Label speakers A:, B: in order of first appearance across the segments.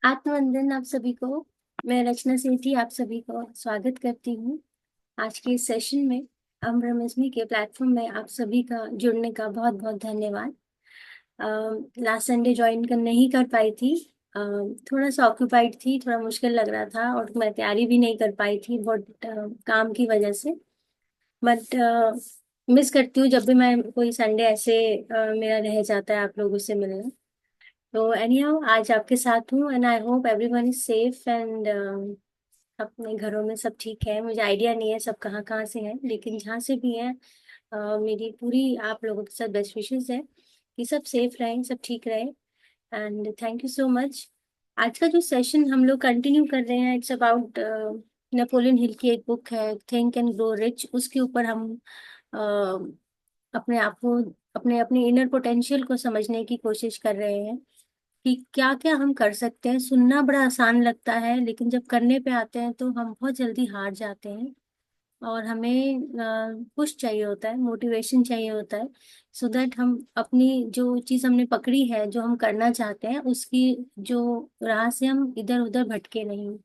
A: आत्मवंदन आप सभी को। मैं रचना सेठी आप सभी को स्वागत करती हूँ आज के इस सेशन में। अमृतमजमी के प्लेटफॉर्म में आप सभी का जुड़ने का बहुत बहुत धन्यवाद। लास्ट संडे ज्वाइन कर नहीं कर पाई थी। थोड़ा सा ऑक्यूपाइड थी, थोड़ा मुश्किल लग रहा था और मैं तैयारी भी नहीं कर पाई थी बहुत काम की वजह से। बट मिस करती हूँ जब भी मैं कोई संडे ऐसे मेरा रह जाता है आप लोगों से मिलना। तो एनीहाउ आज आपके साथ हूँ and I hope everyone is safe and अपने घरों में सब ठीक है। मुझे आइडिया नहीं है सब कहाँ कहाँ से हैं, लेकिन जहाँ से भी हैं मेरी पूरी आप लोगों के साथ बेस्ट विशेस है कि सब सेफ रहें, सब ठीक रहे। And thank you so much. आज का जो सेशन हम लोग कंटिन्यू कर रहे हैं, इट्स अबाउट नेपोलियन हिल की एक बुक है थिंक एंड ग्रो रिच। उसके ऊपर हम अपने आप को, अपने अपने इनर पोटेंशियल को समझने की कोशिश कर रहे हैं कि क्या क्या हम कर सकते हैं। सुनना बड़ा आसान लगता है लेकिन जब करने पे आते हैं तो हम बहुत जल्दी हार जाते हैं और हमें पुश चाहिए होता है, मोटिवेशन चाहिए होता है सो दैट हम अपनी जो चीज़ हमने पकड़ी है, जो हम करना चाहते हैं, उसकी जो राह से हम इधर उधर भटके नहीं।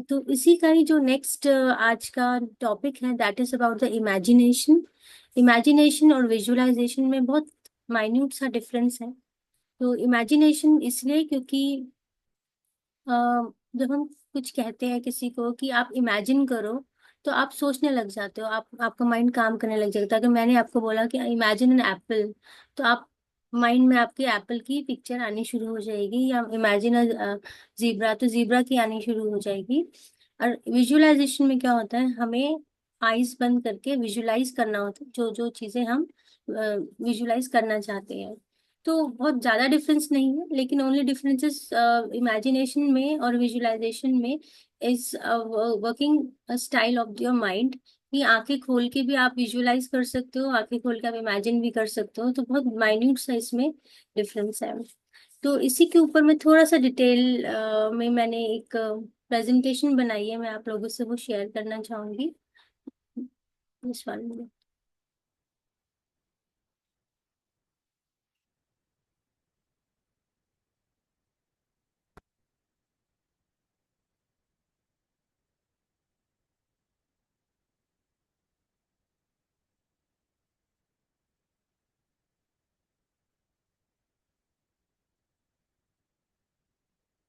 A: तो इसी का ही जो नेक्स्ट आज का टॉपिक है that is about the imagination. Imagination और विजुअलाइजेशन में बहुत माइन्यूट सा डिफरेंस है। तो इमेजिनेशन इसलिए क्योंकि अ, जब हम कुछ कहते हैं किसी को कि आप इमेजिन करो तो आप सोचने लग जाते हो, आप आपका माइंड काम करने लग जाता है। अगर मैंने आपको बोला कि इमेजिन एन एप्पल, तो आप माइंड में आपके एप्पल की पिक्चर आनी शुरू हो जाएगी, या इमेजिन अ जीब्रा, तो जीब्रा की आनी शुरू हो जाएगी। और विजुअलाइजेशन में क्या होता है, हमें आईज बंद करके विजुअलाइज करना होता है जो जो चीजें हम विजुअलाइज करना चाहते हैं। तो बहुत ज्यादा डिफरेंस नहीं है, लेकिन ओनली डिफरेंसेस इमेजिनेशन में और विजुअलाइजेशन में is working style of your mind. कि आंखें खोल के भी आप विजुअलाइज कर सकते हो, आंखें खोल के आप इमेजिन भी कर सकते हो। तो बहुत माइन्यूट सा इसमें डिफरेंस है। तो इसी के ऊपर मैं थोड़ा सा डिटेल में मैंने एक प्रेजेंटेशन बनाई है, मैं आप लोगों से वो शेयर करना चाहूंगी इस वाले में।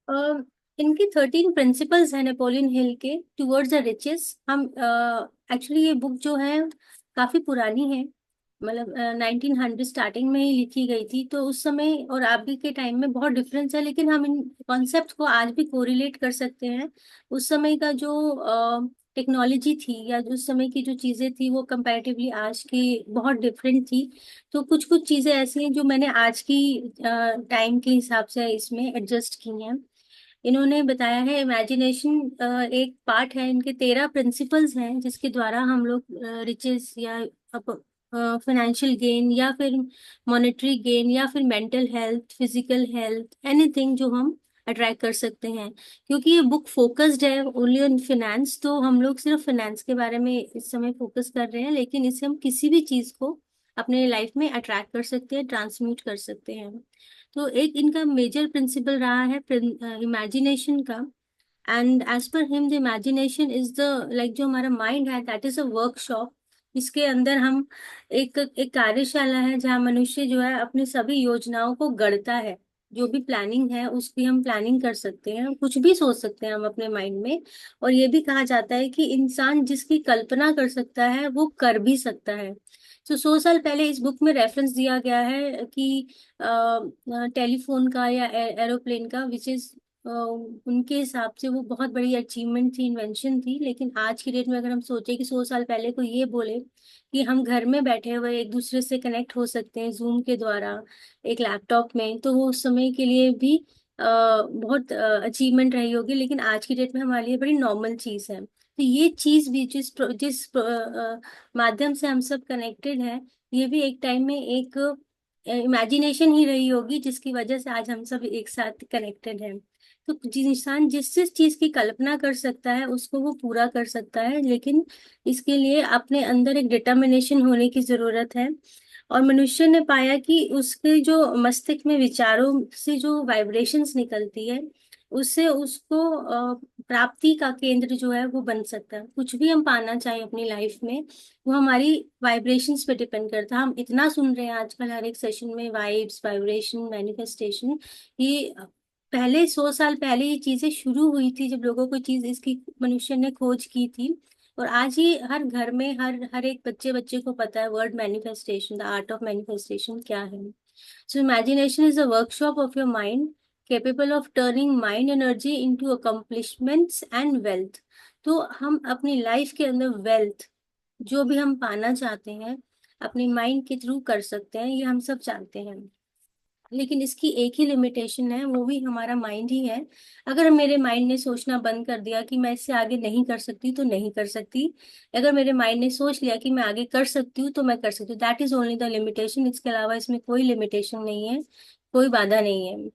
A: अ, इनके 13 प्रिंसिपल्स हैं नेपोलियन हिल के टुवर्ड्स द रिचेस। हम एक्चुअली ये बुक जो है काफी पुरानी है, मतलब 1900 स्टार्टिंग में ही लिखी गई थी। तो उस समय और अभी के टाइम में बहुत डिफरेंस है, लेकिन हम इन कॉन्सेप्ट को आज भी कोरिलेट कर सकते हैं। उस समय का जो टेक्नोलॉजी थी या उस समय की जो चीजें थी वो कंपैरेटिवली आज की बहुत डिफरेंट थी। तो कुछ कुछ चीजें ऐसी हैं जो मैंने आज की टाइम के हिसाब से इसमें एडजस्ट की हैं। इन्होंने बताया है इमेजिनेशन एक पार्ट है, इनके 13 प्रिंसिपल्स हैं जिसके द्वारा हम लोग रिचेस या फाइनेंशियल गेन या फिर मॉनेटरी गेन या फिर mental health, physical health, anything जो हम अट्रैक्ट कर सकते हैं। क्योंकि ये बुक फोकस्ड है ओनली ऑन फिनेंस, तो हम लोग सिर्फ फिनेंस के बारे में इस समय फोकस कर रहे हैं, लेकिन इससे हम किसी भी चीज को अपने लाइफ में अट्रैक्ट कर सकते हैं, ट्रांसम्यूट कर सकते हैं। तो एक इनका मेजर प्रिंसिपल रहा है इमेजिनेशन का। And as per him the imagination is the like जो हमारा माइंड है दैट इज अ वर्कशॉप। इसके अंदर हम एक एक कार्यशाला है जहाँ मनुष्य जो है अपनी सभी योजनाओं को गढ़ता है। जो भी प्लानिंग है उसकी हम प्लानिंग कर सकते हैं, कुछ भी सोच सकते हैं हम अपने माइंड में। और ये भी कहा जाता है कि इंसान जिसकी कल्पना कर सकता है वो कर भी सकता है। तो 100 साल पहले इस बुक में रेफरेंस दिया गया है कि टेलीफोन का या एरोप्लेन का, विच इज उनके हिसाब से वो बहुत बड़ी अचीवमेंट थी, इन्वेंशन थी। लेकिन आज की डेट में अगर हम सोचे कि 100 साल पहले को ये बोले कि हम घर में बैठे हुए एक दूसरे से कनेक्ट हो सकते हैं जूम के द्वारा एक लैपटॉप में, तो वो उस समय के लिए भी बहुत अचीवमेंट रही होगी। लेकिन आज की डेट में हमारे लिए बड़ी नॉर्मल चीज है। तो ये चीज भी जिस जिस माध्यम से हम सब कनेक्टेड हैं, ये भी एक टाइम में एक इमेजिनेशन ही रही होगी जिसकी वजह से आज हम सब एक साथ कनेक्टेड हैं। तो जिस इंसान जिस जिस चीज की कल्पना कर सकता है उसको वो पूरा कर सकता है, लेकिन इसके लिए अपने अंदर एक डिटर्मिनेशन होने की जरूरत है। और मनुष्य ने पाया कि उसके जो मस्तिष्क में विचारों से जो वाइब्रेशंस निकलती है, उससे उसको प्राप्ति का केंद्र जो है वो बन सकता है। कुछ भी हम पाना चाहें अपनी लाइफ में, वो हमारी वाइब्रेशंस पे डिपेंड करता है। हम इतना सुन रहे हैं आजकल हर एक सेशन में, वाइब्स, वाइब्रेशन, मैनिफेस्टेशन। ये पहले 100 साल पहले ये चीजें शुरू हुई थी, जब लोगों को चीज इसकी मनुष्य ने खोज की थी। और आज ये हर घर में, हर हर एक बच्चे बच्चे को पता है word manifestation, the art of manifestation क्या है। So imagination is a workshop of your mind, capable of turning mind energy into accomplishments and wealth। तो हम अपनी लाइफ के अंदर वेल्थ, जो भी हम पाना चाहते हैं, अपने माइंड के थ्रू कर सकते हैं, ये हम सब जानते हैं। लेकिन इसकी एक ही लिमिटेशन है, वो भी हमारा माइंड ही है। अगर मेरे माइंड ने सोचना बंद कर दिया कि मैं इससे आगे नहीं कर सकती, तो नहीं कर सकती। अगर मेरे माइंड ने सोच लिया कि मैं आगे कर सकती हूँ, तो मैं कर सकती हूँ। That is only the limitation. इसके अलावा इसमें कोई लिमिटेशन नहीं है, कोई बाधा नहीं है।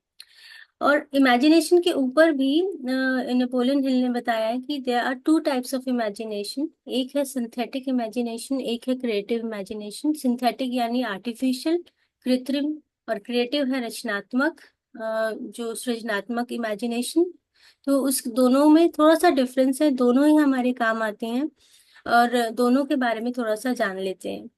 A: और इमेजिनेशन के ऊपर भी नेपोलियन हिल ने बताया है कि there are two types of imagination. एक है सिंथेटिक इमेजिनेशन, एक है क्रिएटिव इमेजिनेशन। सिंथेटिक यानी आर्टिफिशियल, कृत्रिम। और क्रिएटिव है रचनात्मक, जो सृजनात्मक इमेजिनेशन। तो उस दोनों में थोड़ा सा डिफरेंस है, दोनों ही हमारे काम आते हैं, और दोनों के बारे में थोड़ा सा जान लेते हैं।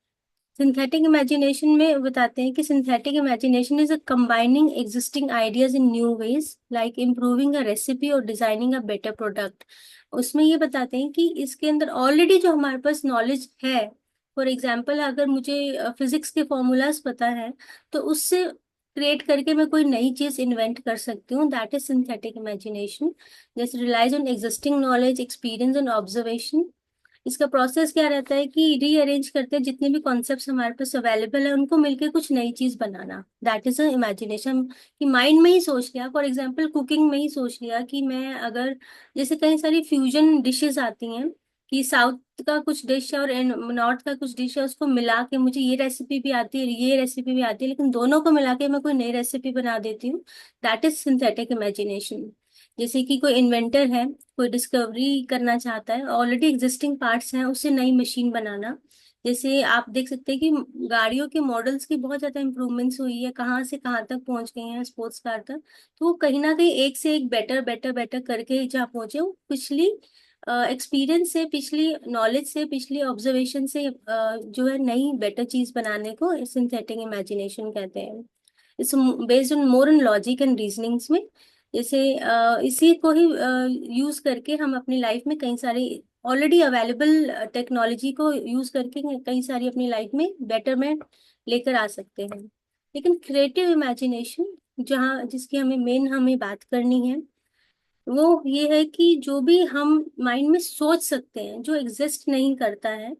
A: सिंथेटिक इमेजिनेशन में बताते हैं कि synthetic imagination is a combining existing ideas in new ways, like improving a recipe और डिजाइनिंग अ बेटर प्रोडक्ट। उसमें ये बताते हैं कि इसके अंदर ऑलरेडी जो हमारे पास नॉलेज है, फॉर एग्जाम्पल अगर मुझे फिजिक्स के फॉर्मूलाज पता है, तो उससे क्रिएट करके मैं कोई नई चीज इन्वेंट कर सकती हूँ। That is synthetic imagination. जैसे relies on existing knowledge, experience and observation. इसका प्रोसेस क्या रहता है कि रीअरेंज करते हैं जितने भी कॉन्सेप्ट्स हमारे पास अवेलेबल है, उनको मिलके कुछ नई चीज बनाना। That is a imagination. कि माइंड में ही सोच लिया, फॉर एग्जांपल कुकिंग में ही सोच लिया कि मैं अगर, जैसे कई सारी फ्यूजन डिशेस आती हैं, कि साउथ का कुछ डिश है और नॉर्थ का कुछ डिश है, उसको मिला के मुझे ये रेसिपी भी आती है, ये रेसिपी भी आती है, लेकिन दोनों को मिला के मैं कोई नई रेसिपी बना देती हूँ। That is synthetic imagination. जैसे कि कोई इन्वेंटर है, कोई डिस्कवरी करना चाहता है, ऑलरेडी एग्जिस्टिंग पार्ट्स हैं, उससे नई मशीन बनाना। जैसे आप देख सकते हैं कि गाड़ियों के मॉडल्स की बहुत ज्यादा इंप्रूवमेंट्स हुई है, कहाँ से कहाँ तक पहुंच गई हैं, स्पोर्ट्स कार तक। तो वो कहीं ना कहीं एक से एक बेटर बेटर बेटर करके जहाँ पहुंचे, वो पिछली एक्सपीरियंस से, पिछली नॉलेज से, पिछली ऑब्जर्वेशन से जो है नई बेटर चीज बनाने को सिंथेटिक इमेजिनेशन कहते हैं। It's based on more in logic and reasonings में। जैसे इसी को ही यूज करके हम अपनी लाइफ में कई सारी ऑलरेडी अवेलेबल टेक्नोलॉजी को यूज करके कई सारी अपनी लाइफ में बेटरमेंट लेकर आ सकते हैं। लेकिन क्रिएटिव इमेजिनेशन, जहाँ जिसकी हमें बात करनी है, वो ये है कि जो भी हम माइंड में सोच सकते हैं, जो एग्जिस्ट नहीं करता है,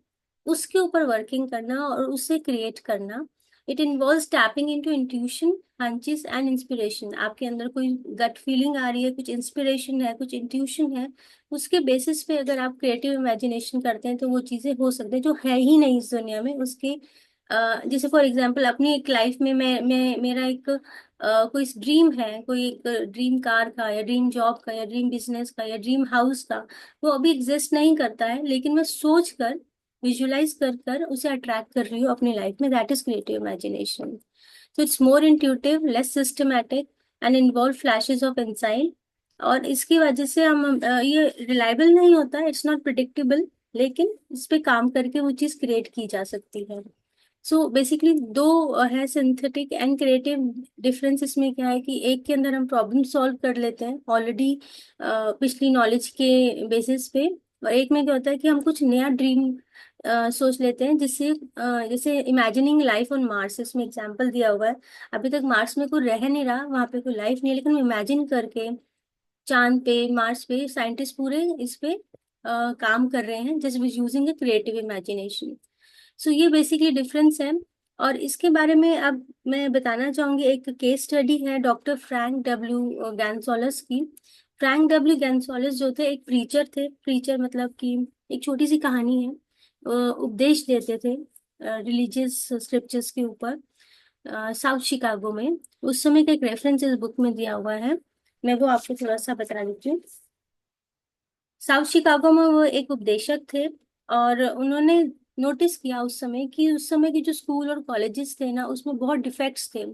A: उसके ऊपर वर्किंग करना और उसे क्रिएट करना। It involves tapping into intuition, hunches and inspiration. आपके अंदर कोई गट फीलिंग आ रही है, कुछ इंस्पिरेशन है, कुछ इंट्यूशन है, उसके बेसिस पे अगर आप क्रिएटिव इमेजिनेशन करते हैं, तो वो चीजें हो सकती है जो है ही नहीं इस दुनिया में उसके। जैसे फॉर एग्जांपल अपनी एक लाइफ में मैं मेरा एक कोई ड्रीम है, कोई एक ड्रीम कार का, या ड्रीम जॉब का, या ड्रीम बिजनेस का, या ड्रीम हाउस का। वो अभी एग्जिस्ट नहीं करता है, लेकिन मैं सोच कर, विजुलाइज कर कर उसे अट्रैक्ट कर रही हूँ अपनी लाइफ में। That is creative imagination. So it's more intuitive, less systematic, and involve flashes of insight. और इसकी वजह से हम ये रिलायबल नहीं होता, इट्स नॉट प्रिडिक्टेबल, लेकिन इस पे काम करके वो चीज क्रिएट की जा सकती है। सो बेसिकली दो है, सिंथेटिक एंड क्रिएटिव। डिफरेंस इसमें क्या है कि एक के अंदर हम प्रॉब्लम सॉल्व कर लेते हैं ऑलरेडी पिछली नॉलेज के बेसिस पे, और एक में क्या होता है कि हम कुछ नया ड्रीम सोच लेते हैं, जिससे जैसे इमेजिनिंग लाइफ ऑन मार्स, इसमें एग्जांपल दिया हुआ है। अभी तक मार्स में कोई रह नहीं रहा, वहां पे कोई लाइफ नहीं है, लेकिन इमेजिन करके चांद पे, मार्स पे साइंटिस्ट पूरे इस पे काम कर रहे हैं, just using a creative imagination. So ये बेसिकली डिफरेंस है। और इसके बारे में अब मैं बताना चाहूंगी, एक केस स्टडी है डॉक्टर फ्रैंक डब्ल्यू गैंसोलस की। फ्रैंक डब्ल्यू गैंसोलस जो थे, एक प्रीचर थे। प्रीचर मतलब कि एक छोटी सी कहानी है, उपदेश देते थे रिलीजियस स्क्रिप्चर्स के ऊपर, साउथ शिकागो में। उस समय का एक रेफरेंस इस बुक में दिया हुआ है, मैं वो आपको थोड़ा सा बता देती हूँ। साउथ शिकागो में वो एक उपदेशक थे, और उन्होंने नोटिस किया उस समय कि उस समय के जो स्कूल और कॉलेजेस थे ना, उसमें बहुत डिफेक्ट्स थे।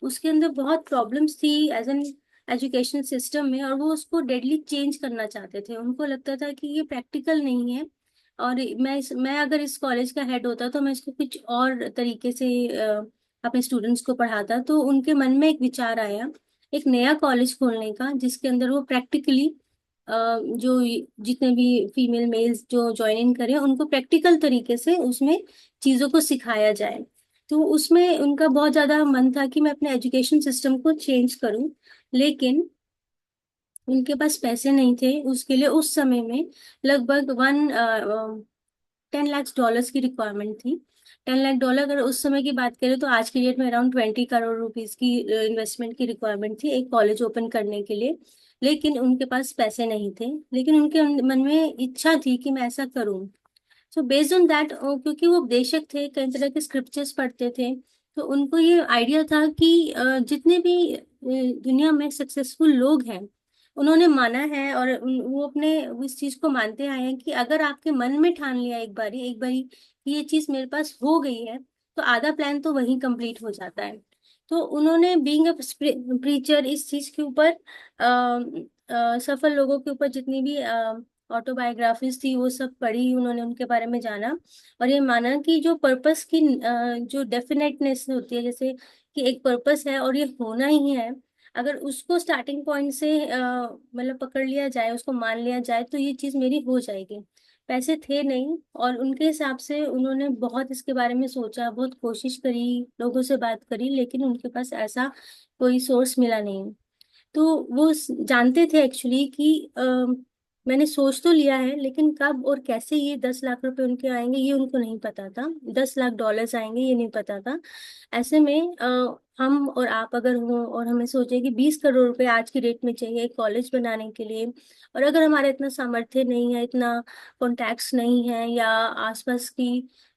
A: उसके अंदर बहुत प्रॉब्लम्स थी, एज एन एजुकेशन सिस्टम में, और वो उसको डेडली चेंज करना चाहते थे। उनको लगता था कि ये प्रैक्टिकल नहीं है, और मैं अगर इस कॉलेज का हेड होता तो मैं इसको कुछ और तरीके से अपने स्टूडेंट्स को पढ़ाता। तो उनके मन में एक विचार आया एक नया कॉलेज खोलने का, जिसके अंदर वो प्रैक्टिकली जो जितने भी फीमेल मेल्स जो ज्वाइन इन करें उनको प्रैक्टिकल तरीके से उसमें चीजों को सिखाया जाए। तो उसमें उनका बहुत ज्यादा मन था कि मैं अपने एजुकेशन सिस्टम को चेंज करूं, लेकिन उनके पास पैसे नहीं थे उसके लिए। उस समय में लगभग 10 लाख डॉलर्स की रिक्वायरमेंट थी। 10 लाख डॉलर, अगर उस समय की बात करें तो आज की डेट में अराउंड 20 करोड़ रुपीज की इन्वेस्टमेंट की रिक्वायरमेंट थी एक कॉलेज ओपन करने के लिए। लेकिन उनके पास पैसे नहीं थे, लेकिन उनके मन में इच्छा थी कि मैं ऐसा करूं। सो बेस्ड ऑन दैट, क्योंकि वो उपदेशक थे, कई तरह के स्क्रिप्चर्स पढ़ते थे, तो उनको ये आइडिया था कि जितने भी दुनिया में सक्सेसफुल लोग हैं उन्होंने माना है, और वो अपने इस चीज को मानते आए हैं कि अगर आपके मन में ठान लिया एक बारी कि ये चीज मेरे पास हो गई है, तो आधा प्लान तो वहीं कंप्लीट हो जाता है। तो उन्होंने बीइंग अ प्रीचर इस चीज के ऊपर सफल लोगों के ऊपर जितनी भी ऑटोबायोग्राफीज थी वो सब पढ़ी, उन्होंने उनके बारे में जाना, और ये माना कि जो पर्पस की जो डेफिनेटनेस होती है, जैसे कि एक पर्पस है और ये होना ही है, अगर उसको स्टार्टिंग पॉइंट से मतलब पकड़ लिया जाए, उसको मान लिया जाए, तो ये चीज मेरी हो जाएगी। पैसे थे नहीं, और उनके हिसाब से उन्होंने बहुत इसके बारे में सोचा, बहुत कोशिश करी, लोगों से बात करी, लेकिन उनके पास ऐसा कोई सोर्स मिला नहीं। तो वो जानते थे एक्चुअली कि मैंने सोच तो लिया है, लेकिन कब और कैसे ये 10 लाख रुपए उनके आएंगे ये उनको नहीं पता था, 10 लाख डॉलर्स आएंगे ये नहीं पता था। ऐसे में हम और आप अगर हों और हमें सोचे कि 20 करोड़ रुपए आज की डेट में चाहिए एक कॉलेज बनाने के लिए, और अगर हमारा इतना सामर्थ्य नहीं है, इतना कॉन्टैक्ट्स नहीं है, या आसपास की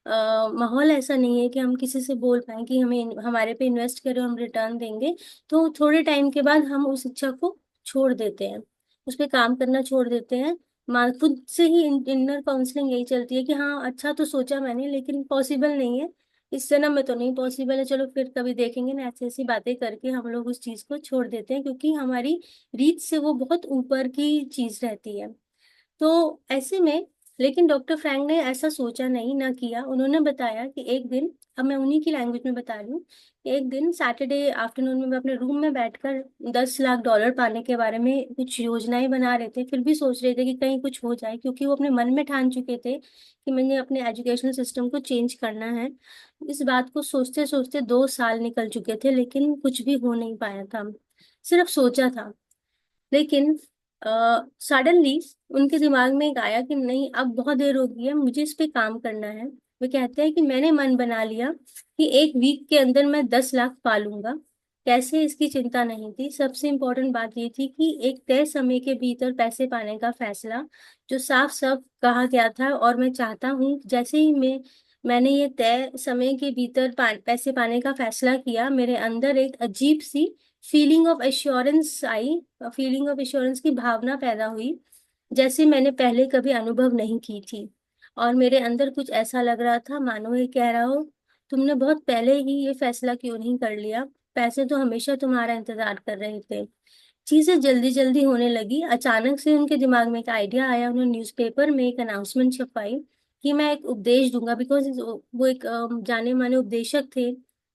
A: माहौल ऐसा नहीं है कि हम किसी से बोल पाए कि हमें हमारे पे इन्वेस्ट करें हम रिटर्न देंगे, तो थोड़े टाइम के बाद हम उस इच्छा को छोड़ देते हैं, उस पे काम करना छोड़ देते हैं। माँ खुद से ही इनर काउंसलिंग यही चलती है कि हाँ अच्छा तो सोचा मैंने, लेकिन पॉसिबल नहीं है, इस जन्म में तो नहीं पॉसिबल है, चलो फिर कभी देखेंगे ना, ऐसी ऐसी बातें करके हम लोग उस चीज को छोड़ देते हैं, क्योंकि हमारी रीच से वो बहुत ऊपर की चीज रहती है। तो ऐसे में, लेकिन डॉक्टर फ्रैंक ने ऐसा सोचा नहीं, ना किया। उन्होंने बताया कि एक दिन, अब मैं उन्हीं की लैंग्वेज में बता रही हूँ, कि एक दिन सैटरडे आफ्टरनून में मैं अपने रूम में बैठकर 10 लाख डॉलर पाने के बारे में कुछ योजनाएं बना रहे थे, फिर भी सोच रहे थे कि कहीं कुछ हो जाए, क्योंकि वो अपने मन में ठान चुके थे कि मैंने अपने एजुकेशन सिस्टम को चेंज करना है। इस बात को सोचते सोचते 2 साल निकल चुके थे, लेकिन कुछ भी हो नहीं पाया था, सिर्फ सोचा था। लेकिन सडनली उनके दिमाग में एक आया कि नहीं, अब बहुत देर हो गई है, मुझे इस पे काम करना है। वे कहते हैं कि मैंने मन बना लिया कि एक वीक के अंदर मैं 10 लाख पालूंगा। कैसे, इसकी चिंता नहीं थी। सबसे इम्पोर्टेंट बात ये थी कि एक तय समय के भीतर पैसे पाने का फैसला, जो साफ साफ कहा गया था, और मैं चाहता हूँ जैसे ही मैंने ये तय समय के भीतर पैसे पाने का फैसला किया, मेरे अंदर एक अजीब सी फीलिंग ऑफ एश्योरेंस आई, फीलिंग ऑफ एश्योरेंस की भावना पैदा हुई, जैसे मैंने पहले कभी अनुभव नहीं की थी। और मेरे अंदर कुछ ऐसा लग रहा था मानो ये कह रहा हो, तुमने बहुत पहले ही ये फैसला क्यों नहीं कर लिया, पैसे तो हमेशा तुम्हारा इंतजार कर रहे थे। चीजें जल्दी जल्दी होने लगी। अचानक से उनके दिमाग में एक आइडिया आया, उन्होंने न्यूज़पेपर में एक अनाउंसमेंट छपवाई कि मैं एक उपदेश दूंगा, बिकॉज वो एक जाने माने उपदेशक थे,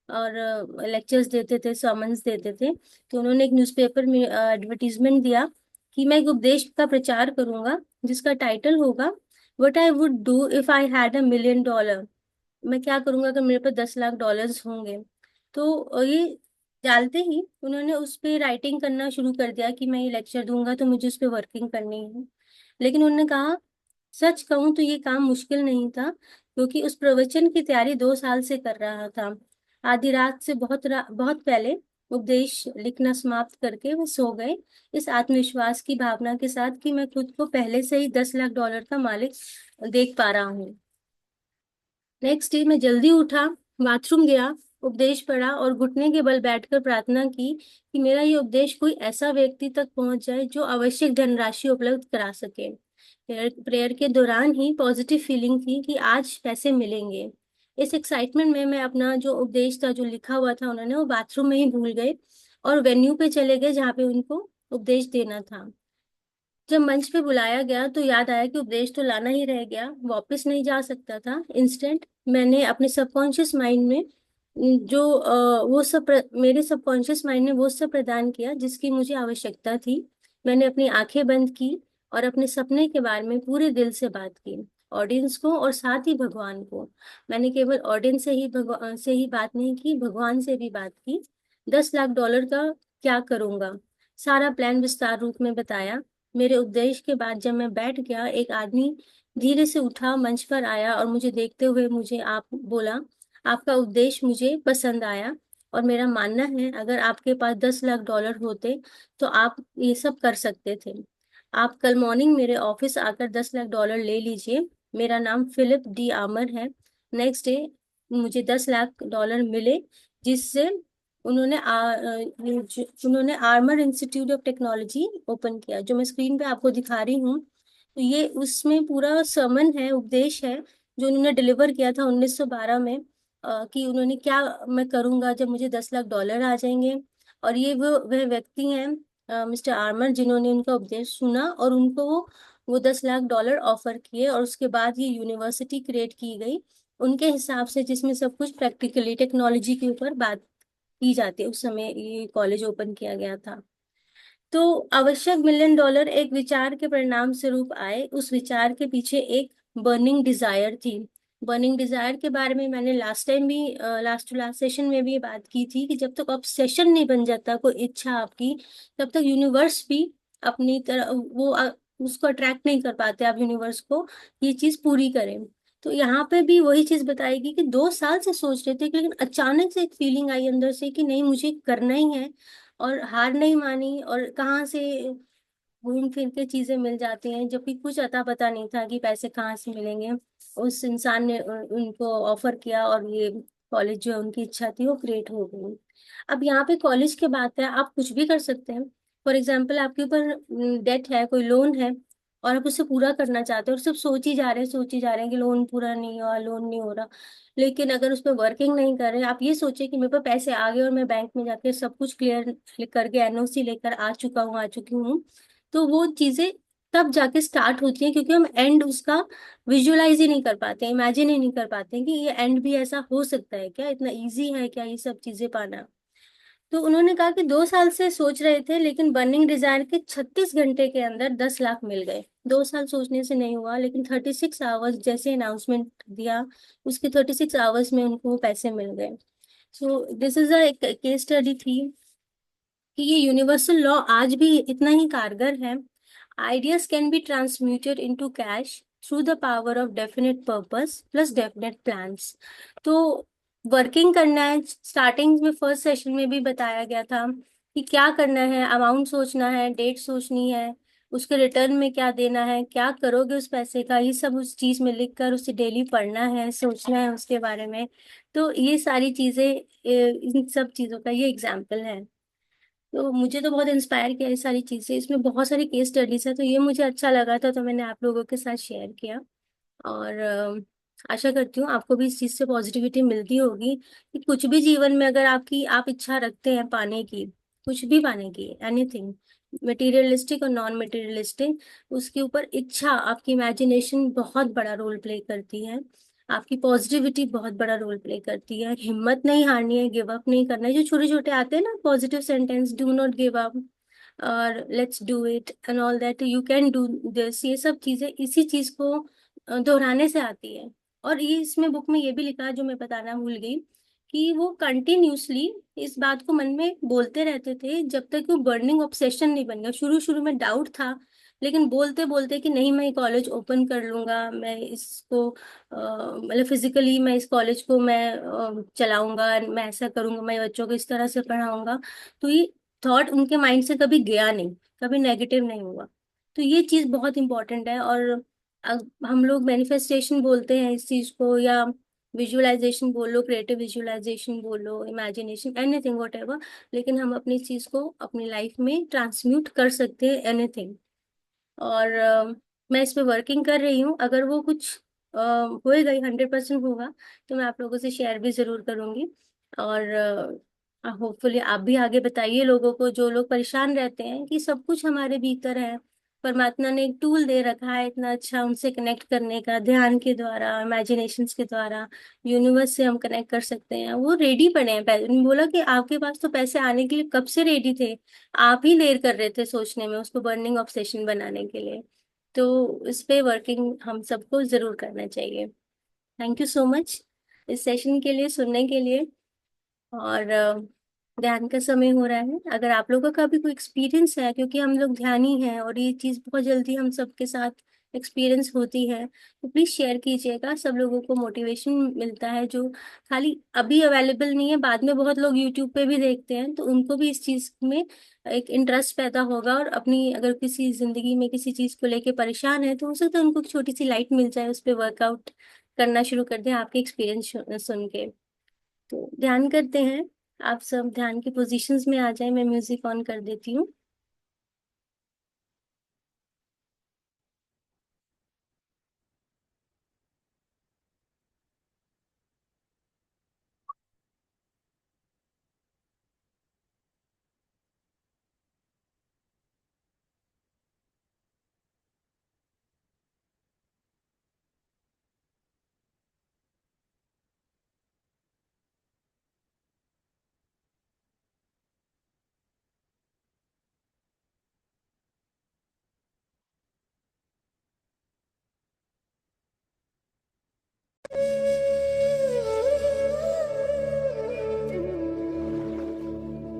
A: और लेक्चर्स देते थे, सर्मन्स देते थे। तो उन्होंने एक न्यूज़पेपर में एडवर्टीजमेंट दिया कि मैं एक उपदेश का प्रचार करूंगा, जिसका टाइटल होगा what I would do if I had $1 million। मैं क्या करूंगा अगर मेरे पास 10 लाख डॉलर्स होंगे। तो ये डालते ही उन्होंने उस पे राइटिंग करना शुरू कर दिया कि मैं ये लेक्चर दूंगा तो मुझे उस पे वर्किंग करनी है। लेकिन उन्होंने कहा, सच कहूं तो ये काम मुश्किल नहीं था, क्योंकि उस प्रवचन की तैयारी 2 साल से कर रहा था। आधी रात से बहुत पहले उपदेश लिखना समाप्त करके वो सो गए, इस आत्मविश्वास की भावना के साथ कि मैं खुद को पहले से ही 10 लाख डॉलर का मालिक देख पा रहा हूँ। नेक्स्ट डे मैं जल्दी उठा, बाथरूम गया, उपदेश पढ़ा, और घुटने के बल बैठकर प्रार्थना की कि मेरा ये उपदेश कोई ऐसा व्यक्ति तक पहुंच जाए जो आवश्यक धनराशि उपलब्ध करा सके। प्रेयर के दौरान ही पॉजिटिव फीलिंग थी कि आज पैसे मिलेंगे। इस एक्साइटमेंट में मैं अपना जो उपदेश था, जो लिखा हुआ था उन्होंने, वो बाथरूम में ही भूल गए। और वेन्यू पे चले गए जहाँ पे उनको उपदेश देना था। जब मंच पे बुलाया गया तो याद आया कि उपदेश तो लाना ही रह गया, वापस नहीं जा सकता था। इंस्टेंट मैंने अपने सबकॉन्शियस माइंड में जो मेरे सबकॉन्शियस माइंड ने वो सब प्रदान किया जिसकी मुझे आवश्यकता थी। मैंने अपनी आंखें बंद की और अपने सपने के बारे में पूरे दिल से बात की, ऑडियंस को और साथ ही भगवान को। मैंने केवल ऑडियंस से ही भगवान से ही बात नहीं की, भगवान से भी बात की। $10 लाख का क्या करूंगा, सारा प्लान विस्तार रूप में बताया। मेरे उपदेश के बाद जब मैं बैठ गया, एक आदमी धीरे से उठा, मंच पर आया और मुझे देखते हुए मुझे आप बोला, आपका उपदेश मुझे पसंद आया और मेरा मानना है अगर आपके पास $10 लाख होते तो आप ये सब कर सकते थे। आप कल मॉर्निंग मेरे ऑफिस आकर $10 लाख ले लीजिए। मेरा नाम फिलिप डी आमर है। नेक्स्ट डे मुझे $10 लाख मिले, जिससे उन्होंने armour institute of technology open किया, जो मैं स्क्रीन पे आपको दिखा रही हूँ। तो ये उसमें पूरा सर्मन है, उपदेश है जो उन्होंने डिलीवर किया था 1912 में, कि उन्होंने क्या मैं करूंगा जब मुझे $10 लाख आ जाएंगे। और ये वह व्यक्ति हैं मिस्टर आर्मर, जिन्होंने उनका उपदेश सुना और उनको वो $10 लाख ऑफर किए, और उसके बाद ये यूनिवर्सिटी क्रिएट की गई उनके हिसाब से, जिसमें सब कुछ प्रैक्टिकली टेक्नोलॉजी के ऊपर बात की जाती है। उस समय ये कॉलेज ओपन किया गया था। तो आवश्यक $1 मिलियन एक विचार के परिणाम स्वरूप आए। उस विचार के पीछे एक बर्निंग डिजायर थी। बर्निंग डिजायर के बारे में मैंने लास्ट टाइम भी, लास्ट टू लास्ट सेशन में भी ये बात की थी कि जब तक ऑब्सेशन नहीं बन जाता कोई इच्छा आपकी, तब तक यूनिवर्स भी अपनी तरह उसको अट्रैक्ट नहीं कर पाते आप यूनिवर्स को, ये चीज पूरी करें। तो यहाँ पे भी वही चीज बताएगी कि 2 साल से सोच रहे थे, लेकिन अचानक से एक फीलिंग आई अंदर से कि नहीं, मुझे करना ही है। और हार नहीं मानी, और कहाँ से घूम फिर के चीजें मिल जाती हैं, जबकि कुछ अता पता नहीं था कि पैसे कहाँ से मिलेंगे। उस इंसान ने उनको ऑफर किया और ये कॉलेज जो है उनकी इच्छा थी वो क्रिएट हो गई। अब यहाँ पे कॉलेज की बात है, आप कुछ भी कर सकते हैं। फॉर एग्जाम्पल आपके ऊपर डेट है, कोई लोन है, और आप उसे पूरा करना चाहते हो और सिर्फ सोच ही जा रहे हैं कि लोन पूरा नहीं हुआ, लोन नहीं हो रहा। लेकिन अगर उस पर वर्किंग नहीं कर रहे, आप ये सोचिए कि मेरे पास पैसे आ गए और मैं बैंक में जाके सब कुछ क्लियर करके एनओसी लेकर आ चुकी हूँ। तो वो चीजें तब जाके स्टार्ट होती हैं, क्योंकि हम एंड उसका विजुअलाइज ही नहीं कर पाते, इमेजिन ही नहीं कर पाते कि ये एंड भी ऐसा हो सकता है क्या, इतना इजी है क्या ये सब चीजें पाना। तो उन्होंने कहा कि 2 साल से सोच रहे थे, लेकिन बर्निंग डिजायर के 36 घंटे के अंदर 10 लाख मिल गए। 2 साल सोचने से नहीं हुआ, लेकिन 36 आवर्स जैसे अनाउंसमेंट दिया, उसके 36 आवर्स में उनको वो पैसे मिल गए। So this is a case study थी कि ये यूनिवर्सल लॉ आज भी इतना ही कारगर है। Ideas can be transmuted into cash through the power of definite purpose plus definite plans. तो वर्किंग करना है, स्टार्टिंग में फर्स्ट सेशन में भी बताया गया था कि क्या करना है, अमाउंट सोचना है, डेट सोचनी है, उसके रिटर्न में क्या देना है, क्या करोगे उस पैसे का, ये सब उस चीज में लिख कर उसे डेली पढ़ना है, सोचना है उसके बारे में। तो ये सारी चीजें, इन सब चीजों का ये एग्जाम्पल है। तो मुझे तो बहुत इंस्पायर किया ये सारी चीजें, इसमें बहुत सारी केस स्टडीज है, तो ये मुझे अच्छा लगा था, तो मैंने आप लोगों के साथ शेयर किया। और आशा करती हूँ आपको भी इस चीज से पॉजिटिविटी मिलती होगी कि कुछ भी जीवन में अगर आप इच्छा रखते हैं पाने की, कुछ भी पाने की, एनीथिंग, मटेरियलिस्टिक और नॉन मटेरियलिस्टिक, उसके ऊपर इच्छा, आपकी इमेजिनेशन बहुत बड़ा रोल प्ले करती है। आपकी पॉजिटिविटी बहुत बड़ा रोल प्ले करती है। हिम्मत नहीं हारनी है, गिव अप नहीं करना है। जो छोटे छोटे आते हैं ना positive sentence, do not give up और let's do it and all that, you can do this, ये सब चीजें इसी चीज को दोहराने से आती है। और ये इसमें बुक में ये भी लिखा है, जो मैं बताना भूल गई, कि वो कंटिन्यूसली इस बात को मन में बोलते रहते थे जब तक वो बर्निंग ऑब्सेशन नहीं बन गया। शुरू शुरू में डाउट था, लेकिन बोलते बोलते कि नहीं, मैं कॉलेज ओपन कर लूंगा, मैं इसको मतलब फिजिकली मैं इस कॉलेज को मैं चलाऊंगा, मैं ऐसा करूंगा, मैं बच्चों को इस तरह से पढ़ाऊंगा। तो ये थॉट उनके माइंड से कभी गया नहीं, कभी नेगेटिव नहीं हुआ। तो ये चीज बहुत इंपॉर्टेंट है। और हम लोग मैनिफेस्टेशन बोलते हैं इस चीज को, या विजुअलाइजेशन बोलो, क्रिएटिव विजुअलाइजेशन बोलो, इमेजिनेशन, एनीथिंग वॉट एवर, लेकिन हम अपनी चीज को अपनी लाइफ में ट्रांसम्यूट कर सकते हैं, एनीथिंग। और मैं इस पे वर्किंग कर रही हूँ। अगर वो कुछ होएगा ही, 100% होगा, तो मैं आप लोगों से शेयर भी जरूर करूंगी। और होपफुली आप भी आगे बताइए लोगों को, जो लोग परेशान रहते हैं, कि सब कुछ हमारे भीतर है। परमात्मा ने एक टूल दे रखा है इतना अच्छा उनसे कनेक्ट करने का, ध्यान के द्वारा, इमेजिनेशंस के द्वारा यूनिवर्स से हम कनेक्ट कर सकते हैं। वो रेडी पड़े हैं। बोला कि आपके पास तो पैसे आने के लिए कब से रेडी थे, आप ही देर कर रहे थे सोचने में, उसको बर्निंग ऑब्सेशन बनाने के लिए। तो इस पे वर्किंग हम सबको जरूर करना चाहिए। थैंक यू सो मच इस सेशन के लिए, सुनने के लिए। और ध्यान का समय हो रहा है। अगर आप लोगों का भी कोई एक्सपीरियंस है, क्योंकि हम लोग ध्यानी हैं और ये चीज़ बहुत जल्दी हम सबके साथ एक्सपीरियंस होती है, तो प्लीज़ शेयर कीजिएगा। सब लोगों को मोटिवेशन मिलता है, जो खाली अभी अवेलेबल नहीं है, बाद में बहुत लोग यूट्यूब पे भी देखते हैं, तो उनको भी इस चीज़ में एक इंटरेस्ट पैदा होगा। और अपनी अगर किसी जिंदगी में किसी चीज़ को लेके परेशान है, तो हो सकता है उनको एक छोटी सी लाइट मिल जाए, उस पर वर्कआउट करना शुरू कर दें आपके एक्सपीरियंस सुन के। तो ध्यान करते हैं। आप सब ध्यान की पोजीशंस में आ जाए, मैं म्यूजिक ऑन कर देती हूँ।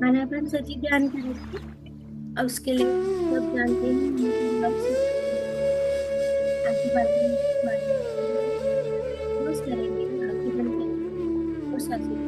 A: आनापान सती ध्यान करेंगे। अब उसके लिए सब जानते हैं, हम लॉक से आजू बाजू में क्लोज करेंगे, आंखें बंद करेंगे और सांसें लेंगे।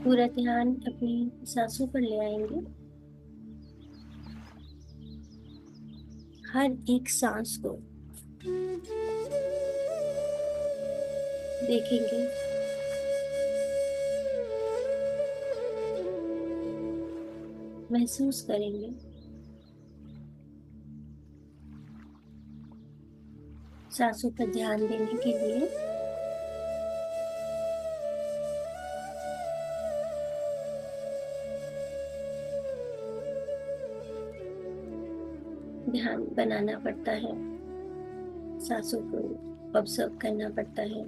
A: पूरा ध्यान अपनी सांसों पर ले आएंगे। हर एक सांस को देखेंगे, महसूस करेंगे। सांसों पर ध्यान देने के लिए ध्यान बनाना पड़ता है, सांसों को ऑब्जर्व करना पड़ता है,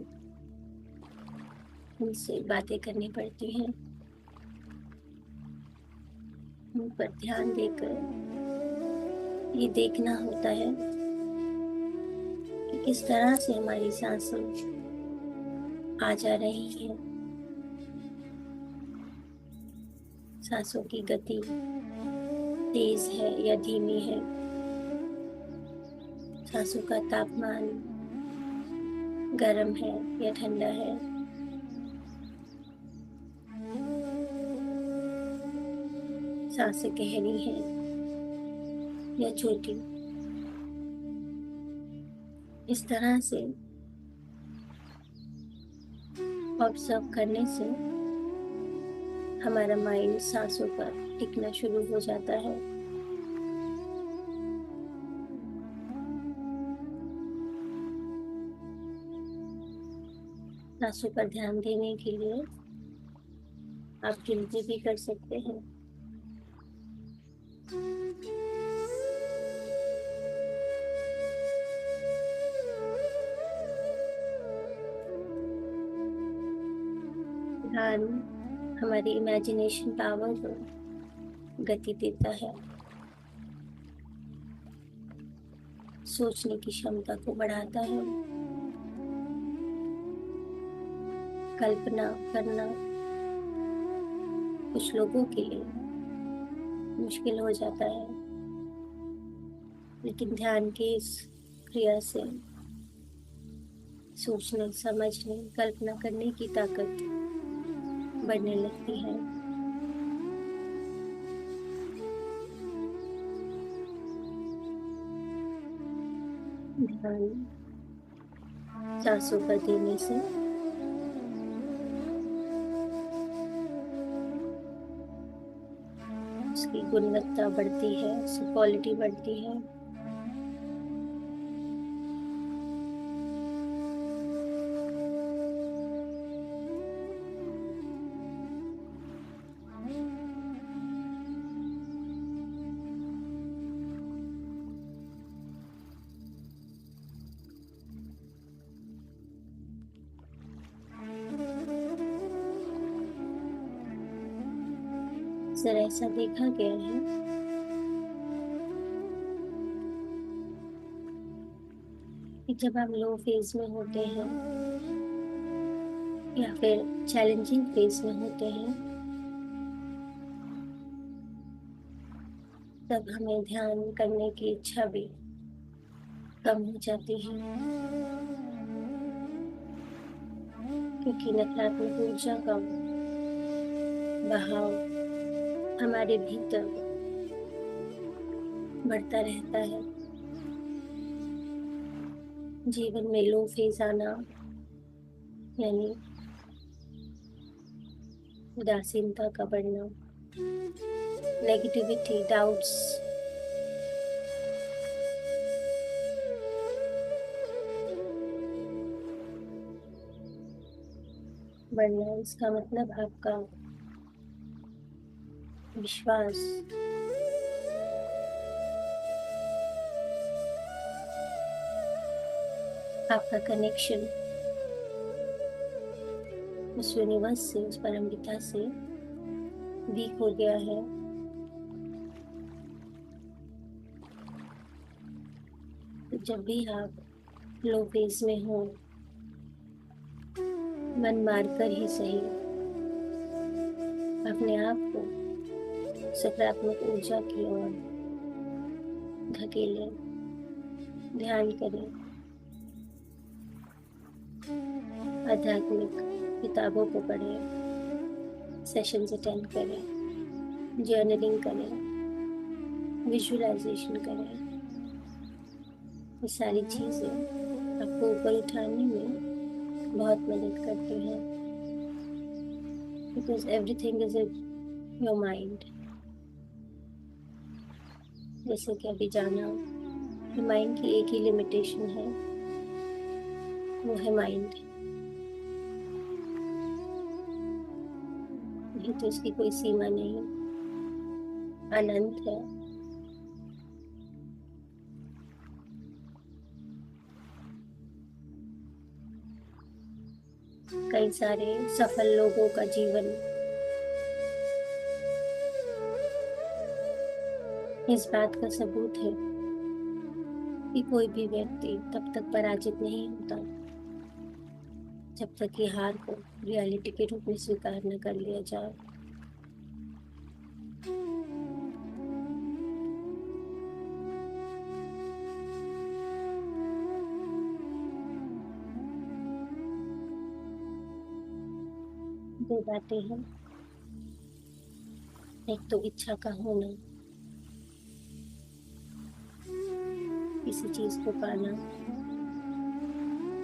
A: उनसे बातें करनी पड़ती हैं। उन पर ध्यान देकर ये देखना होता है कि किस तरह से हमारी सांसें आ जा रही हैं, सांसों की गति तेज है या धीमी है, सांसों का तापमान गर्म है या ठंडा है, सांसें गहरी हैं या छोटी। इस तरह से ऑब्जर्व करने से हमारा माइंड सांसों पर टिकना शुरू हो जाता है। सांसों पर ध्यान देने के लिए आप गिनती भी कर सकते हैं। ध्यान हमारी इमेजिनेशन पावर को गति देता है। सोचने की क्षमता को बढ़ाता है। कल्पना करना कुछ लोगों के लिए मुश्किल हो जाता है, लेकिन ध्यान की इस क्रिया से सोचने, समझने, कल्पना करने की ताकत बढ़ने लगती है। ध्यान सांसों पर देने से उसकी गुणवत्ता बढ़ती है, उसकी क्वालिटी बढ़ती है। सर ऐसा देखा गया है कि जब हम लो फेज में होते हैं या फिर चैलेंजिंग फेज में होते हैं, तब हमें ध्यान करने की इच्छा भी कम हो जाती है, क्योंकि नकारात्मक ऊर्जा का बहाव हमारे भीतर बढ़ता रहता है। जीवन में लो फेज आना यानी उदासीनता का बढ़ना, नेगेटिविटी, डाउट्स बढ़ना। इसका मतलब आपका विश्वास, आपका कनेक्शन उस यूनिवर्स से, उस परम पिता से वीक हो गया है। तो जब भी आप लो फेज में हो, मन मार कर ही सही अपने आप को सकारात्मक ऊर्जा की ओर धकेलें, ध्यान करें, आध्यात्मिक किताबों को पढ़ें, सेशंस अटेंड करें, जर्नलिंग करें, विजुअलाइजेशन करें। ये सारी चीज़ें आपको ऊपर उठाने में बहुत मदद करती हैं, because everything is in your mind. जैसे कि अभी जाना, माइंड की एक ही लिमिटेशन है, वो है माइंड। नहीं तो इसकी कोई सीमा नहीं, अनंत है। कई सारे सफल लोगों का जीवन इस बात का सबूत है कि कोई भी व्यक्ति तब तक पराजित नहीं होता जब तक कि हार को रियलिटी के रूप में स्वीकार न कर लिया जाए। दो बातें हैं, एक तो इच्छा का होना, किसी चीज को पाना,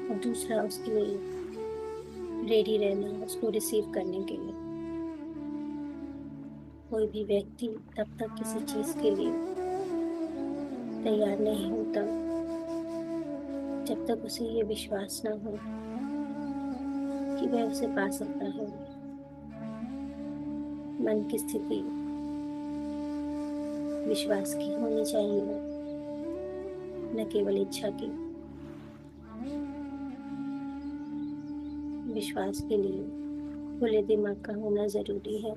A: और दूसरा उसके लिए रेडी रहना, उसको रिसीव करने के लिए। कोई भी व्यक्ति तब तक किसी चीज के लिए तैयार नहीं होता जब तक उसे ये विश्वास ना हो कि वह उसे पा सकता है। मन की स्थिति विश्वास की होनी चाहिए, न केवल इच्छा की। विश्वास के लिए खुले दिमाग का होना जरूरी है।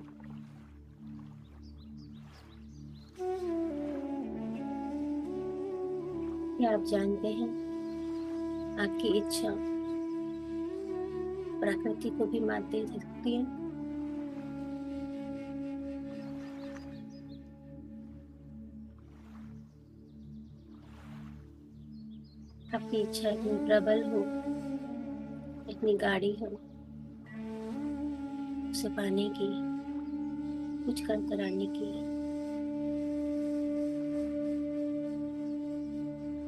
A: क्या आप जानते हैं आपकी इच्छा प्रकृति को भी मात दे सकती है? आपकी इच्छा इतनी प्रबल हो, इतनी गाढ़ी हो, उसे पाने की, कुछ कर कराने की,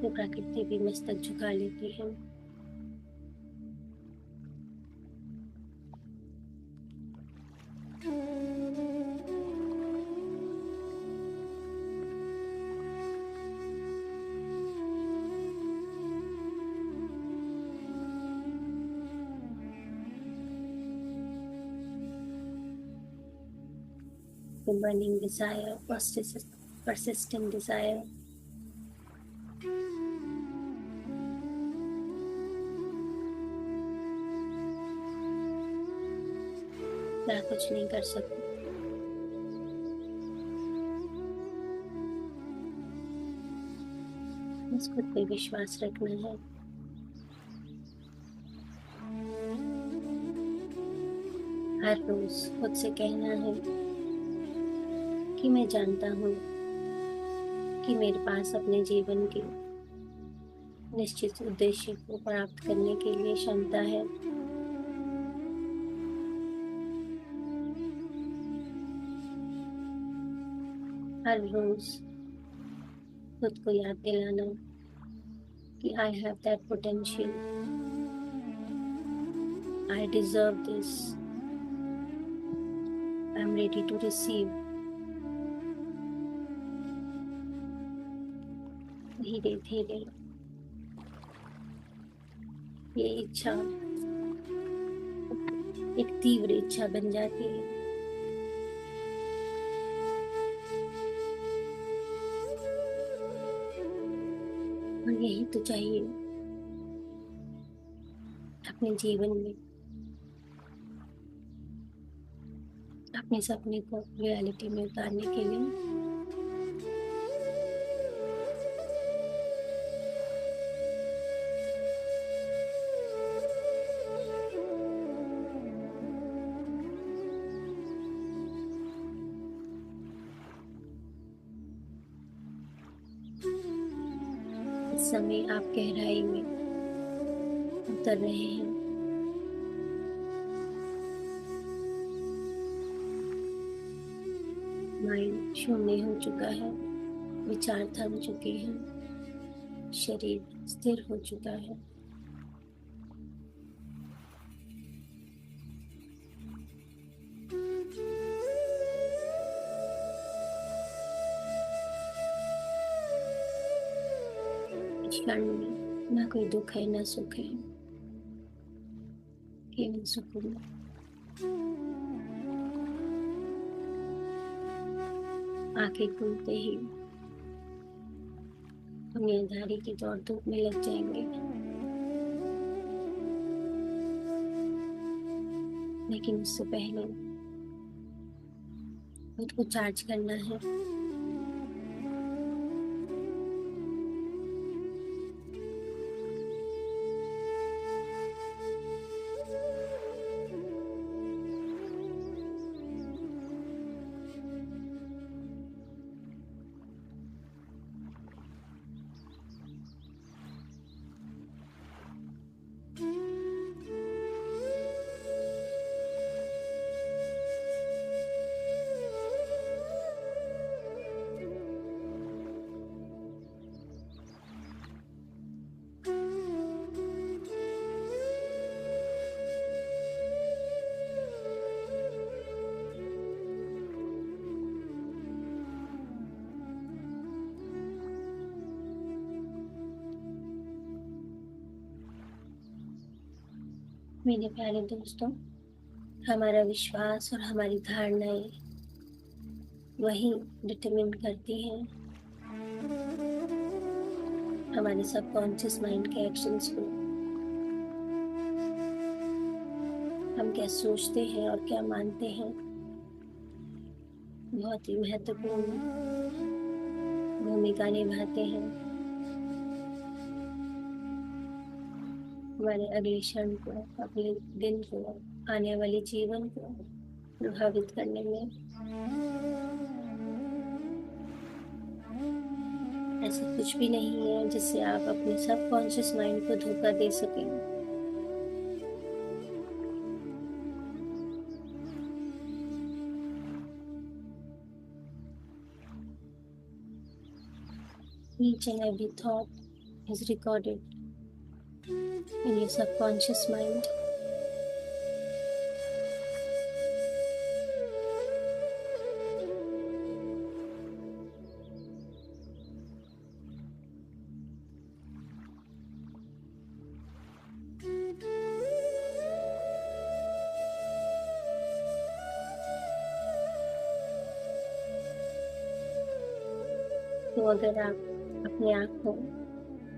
A: तो प्रकृति भी मस्तक झुका लेती है। The burning desire, persistent desire, क्या कुछ नहीं कर सकते। बस खुद पे विश्वास रखना है। हर रोज खुद से कहना है कि मैं जानता हूँ कि मेरे पास अपने जीवन के निश्चित उद्देश्य को प्राप्त करने के लिए क्षमता है। हर रोज खुद को याद दिलाना कि I have that potential, I deserve this, I am ready to receive. धीरे धीरे ये इच्छा एक तीव्र इच्छा बन जाती है। और यही तो चाहिए अपने जीवन में, अपने सपने को रियलिटी में उतारने के लिए। इस समय आप गहराई में उतर रहे हैं। माइंड शून्य हो चुका है, विचार थम चुके हैं, शरीर स्थिर हो चुका है। इस क्षण में ना कोई दुख है, ना सुख है, केवल सुकून। आंखें खुलते ही दुनियादारी की दौड़ धूप में लग जाएंगे, लेकिन उससे पहले खुद को चार्ज करना है। मेरे प्यारे दोस्तों, हमारा विश्वास और हमारी धारणाएं वही डिटरमिन करती हैं हमारे सबकॉन्शियस माइंड के एक्शंस को। हम क्या सोचते हैं और क्या मानते हैं, बहुत ही महत्वपूर्ण भूमिका निभाते हैं हमारे अगले क्षण को, अगले दिन को, आने वाले जीवन को प्रभावित करने में। ऐसा कुछ भी नहीं है जिससे आप अपने सबकॉन्शियस माइंड को धोखा दे सकें। Each and every thought is recorded in your subconscious mind. तो अगर आप अपने आप को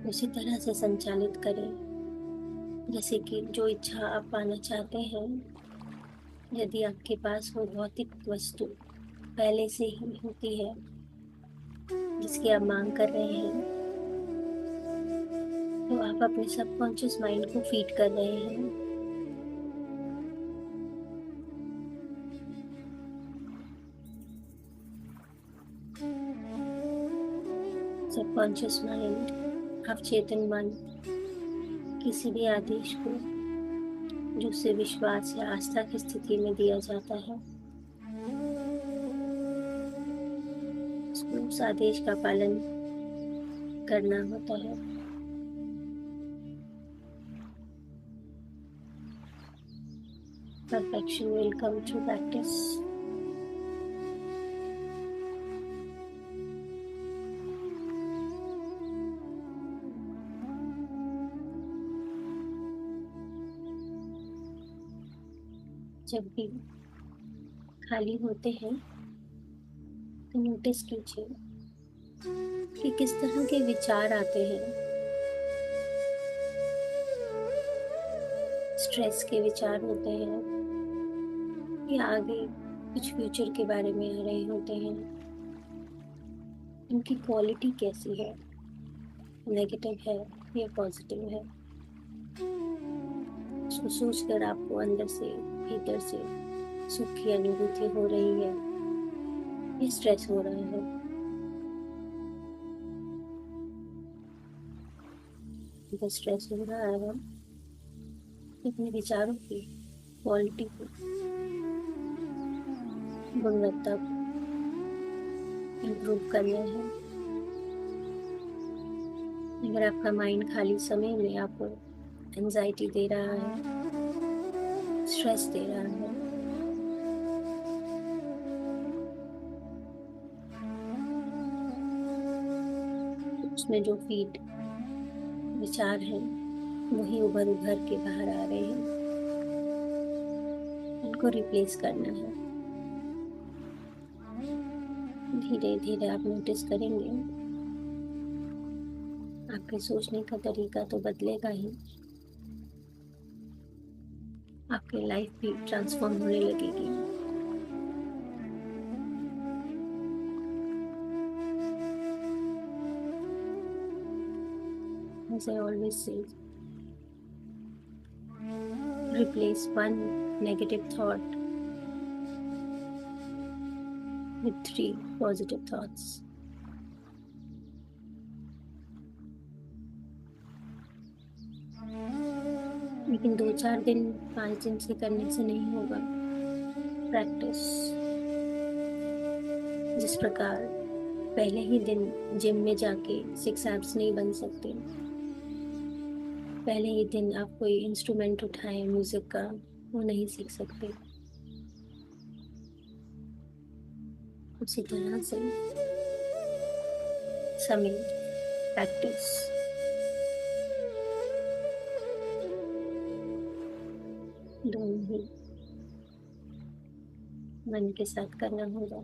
A: उसी तरह से संचालित करें जैसे कि जो इच्छा आप पाना चाहते हैं, यदि आपके पास वो भौतिक वस्तु पहले से ही होती है जिसकी आप मांग कर रहे हैं, तो आप अपने सबकॉन्शियस माइंड को फीड कर रहे हैं। सबकॉन्शियस माइंड, अवचेतन मन, किसी भी आदेश को जो उसे विश्वास या आस्था की स्थिति में दिया जाता है, उसको उस आदेश का पालन करना होता है। Perfection will come through practice. जब भी खाली होते हैं तो नोटिस कीजिए कि किस तरह के विचार आते हैं। स्ट्रेस के विचार होते हैं या आगे कुछ फ्यूचर के बारे में आ रहे होते हैं। उनकी क्वालिटी कैसी है, नेगेटिव है या पॉजिटिव है, उसको सोचकर आपको अंदर से, भीतर से सुख की अनुभूति हो रही है या स्ट्रेस हो रहा है। अगर स्ट्रेस हो रहा है तो अपने विचारों की क्वालिटी को, गुणवत्ता को इम्प्रूव करना है। अगर आपका माइंड खाली समय में आपको एंजाइटी दे रहा है, स्ट्रेस दे रहा है, उसमें जो फीड विचार हैं वही उभर उभर के बाहर आ रहे हैं। उनको रिप्लेस करना है। धीरे धीरे आप नोटिस करेंगे आपके सोचने का तरीका तो बदलेगा ही, आपकी लाइफ भी ट्रांसफॉर्म होने लगेगी। As I always say, replace one negative thought with 3 positive thoughts. लेकिन 2-4 दिन, 5 दिन से करने से नहीं होगा। प्रैक्टिस, जिस प्रकार पहले ही दिन जिम में जाके 6 एब्स नहीं बन सकते, पहले ही दिन आप कोई इंस्ट्रूमेंट उठाएं म्यूजिक का, वो नहीं सीख सकते। उसी तरह से समय, प्रैक्टिस, दोनों ही मन के साथ करना होगा।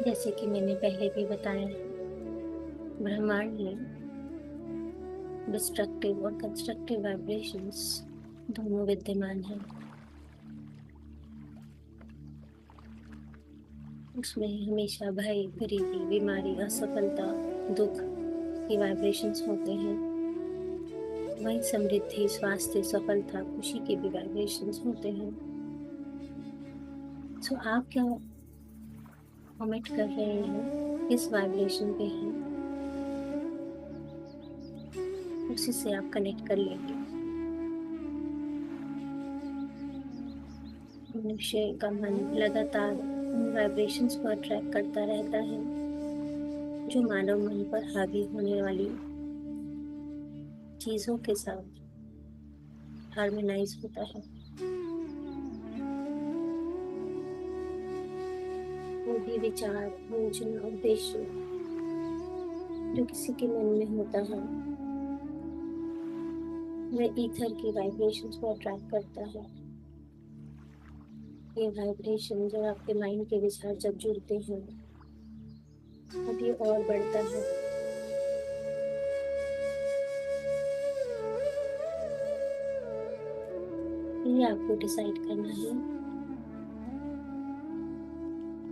A: जैसे कि मैंने पहले भी बताया, ब्रह्मांड में डिस्ट्रक्टिव और कंस्ट्रक्टिव वाइब्रेशंस दोनों विद्यमान हैं। उसमें हमेशा भय, गरीबी, बीमारी, असफलता, दुख की वाइब्रेशंस होते हैं। वही समृद्धि, स्वास्थ्य, सफलता, खुशी के भी वाइब्रेशंस होते हैं। सो आप क्या कमिट कर रहे हैं, किस वाइब्रेशन पे हैं, उसी से आप कनेक्ट कर लेंगे। मनुष्य का मन लगातार उन वाइब्रेशंस को अट्रैक्ट करता रहता है जो मानव मन पर हावी होने वाली चीजों के साथ हार्मोनाइज होता है। कोई भी विचार, योजना, उद्देश्य जो किसी के मन में होता है, वह ईथर की वाइब्रेशंस को अट्रैक्ट करता है। ये वाइब्रेशन जब आपके माइंड के विचार जब जुड़ते हैं, तब ये और बढ़ता है। ये आपको डिसाइड करना है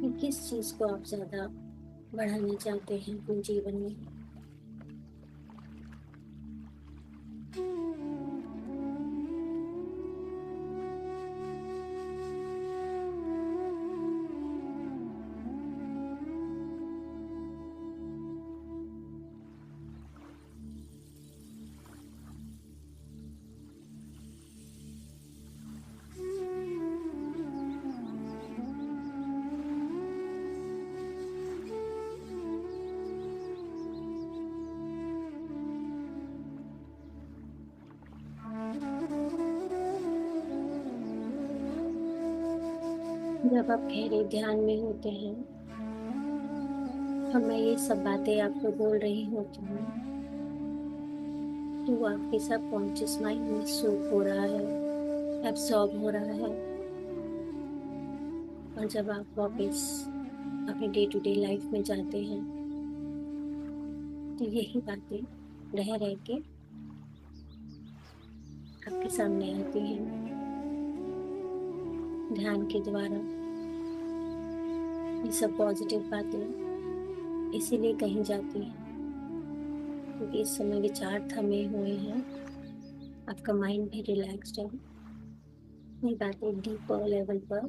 A: कि किस चीज को आप ज्यादा बढ़ाना चाहते हैं अपने जीवन में। जब आप गहरे ध्यान में होते हैं और मैं ये सब बातें आपको बोल रही होती हूँ, तो वो आपके सबकॉन्शियस माइंड में सोख हो रहा है, एब्सॉर्ब हो रहा है। और जब आप वापस अपने डे टू डे लाइफ में जाते हैं, तो यही बातें रह रह के आपके सामने आती हैं ध्यान के द्वारा। ये सब पॉजिटिव बातें इसीलिए कही जाती हैं क्योंकि इस समय विचार थमे हुए हैं, आपका माइंड भी रिलैक्स्ड है। ये बातें डीपर लेवल पर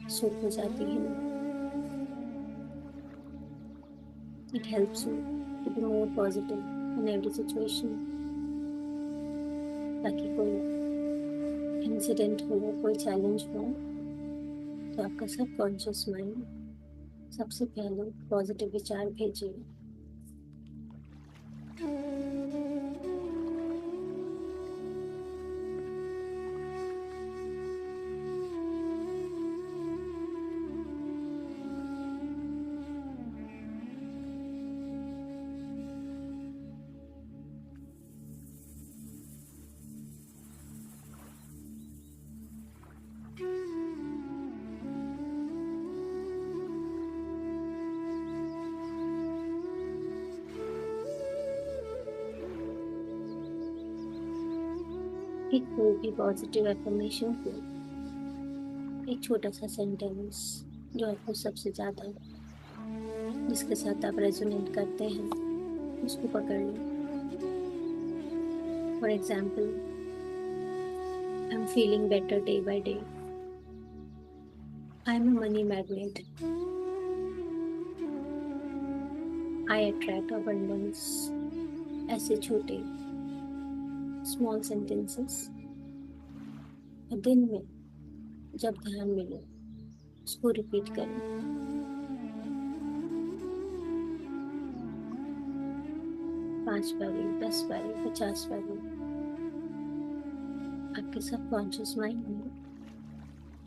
A: सूख हो जाती हैं। It helps you to be more positive in every situation, ताकि कोई इंसिडेंट हो, कोई चैलेंज हो, तो आपका सबकॉन्शियस माइंड सबसे पहले पॉजिटिव विचार भेजिए। एक कोई भी पॉजिटिव एफर्मेशन को, एक छोटा सा सेंटेंस जो आपको सबसे ज्यादा, जिसके साथ आप रेजोनेट करते हैं, उसको पकड़ लें। For example, I am feeling better day by day, I am a money magnet, I attract abundance. ऐसे छोटे स्मॉल सेंटेंसेस दिन में जब ध्यान मिले उसको रिपीट करें। 5 बारी, 10 बारी, 50 बारी। आपके सबकॉन्शियस माइंड में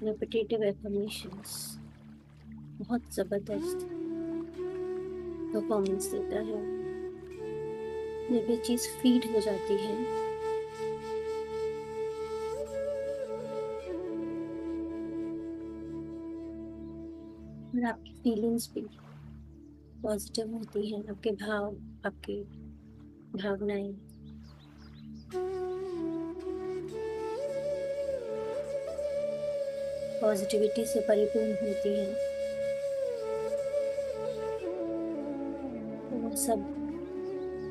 A: रेपिटेटिव एफर्मेशंस बहुत जबरदस्त परफॉर्मेंस देता है। जब ये चीज फीड हो जाती है, और आपकी फीलिंग्स भी पॉजिटिव होती हैं, आपके भाव, आपकी भावनाएं पॉजिटिविटी से परिपूर्ण होती हैं, सब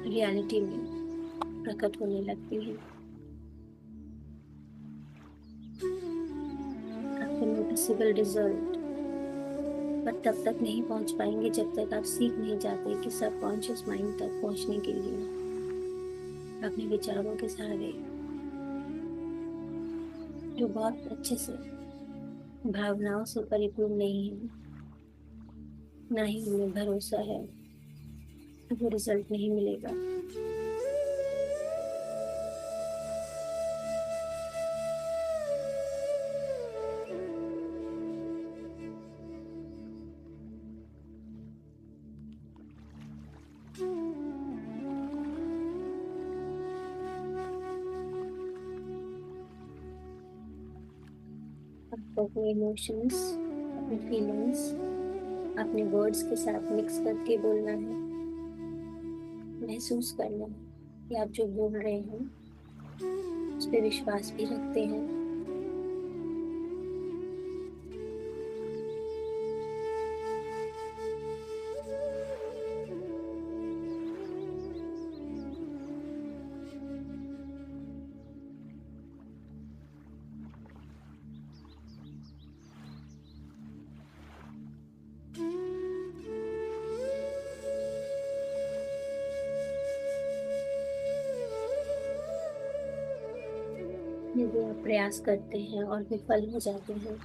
A: रियलिटी में प्रकट होने लगती है। आपके नोटिसेबल रिजल्ट पर तब तक नहीं पहुंच पाएंगे जब तक आप सीख नहीं जाते कि सबकॉन्शियस माइंड तक पहुंचने के लिए अपने विचारों के सहारे, जो बहुत अच्छे से भावनाओं से परिपूर्ण नहीं है, ना ही उनमें भरोसा है, वो रिजल्ट नहीं मिलेगा। आपको अपने इमोशंस, अपनी फीलिंग्स अपने वर्ड्स के साथ मिक्स करके बोलना है। महसूस करना है कि आप जो बोल रहे हैं उस पर विश्वास भी रखते हैं। यदि आप प्रयास करते हैं और विफल हो जाते हैं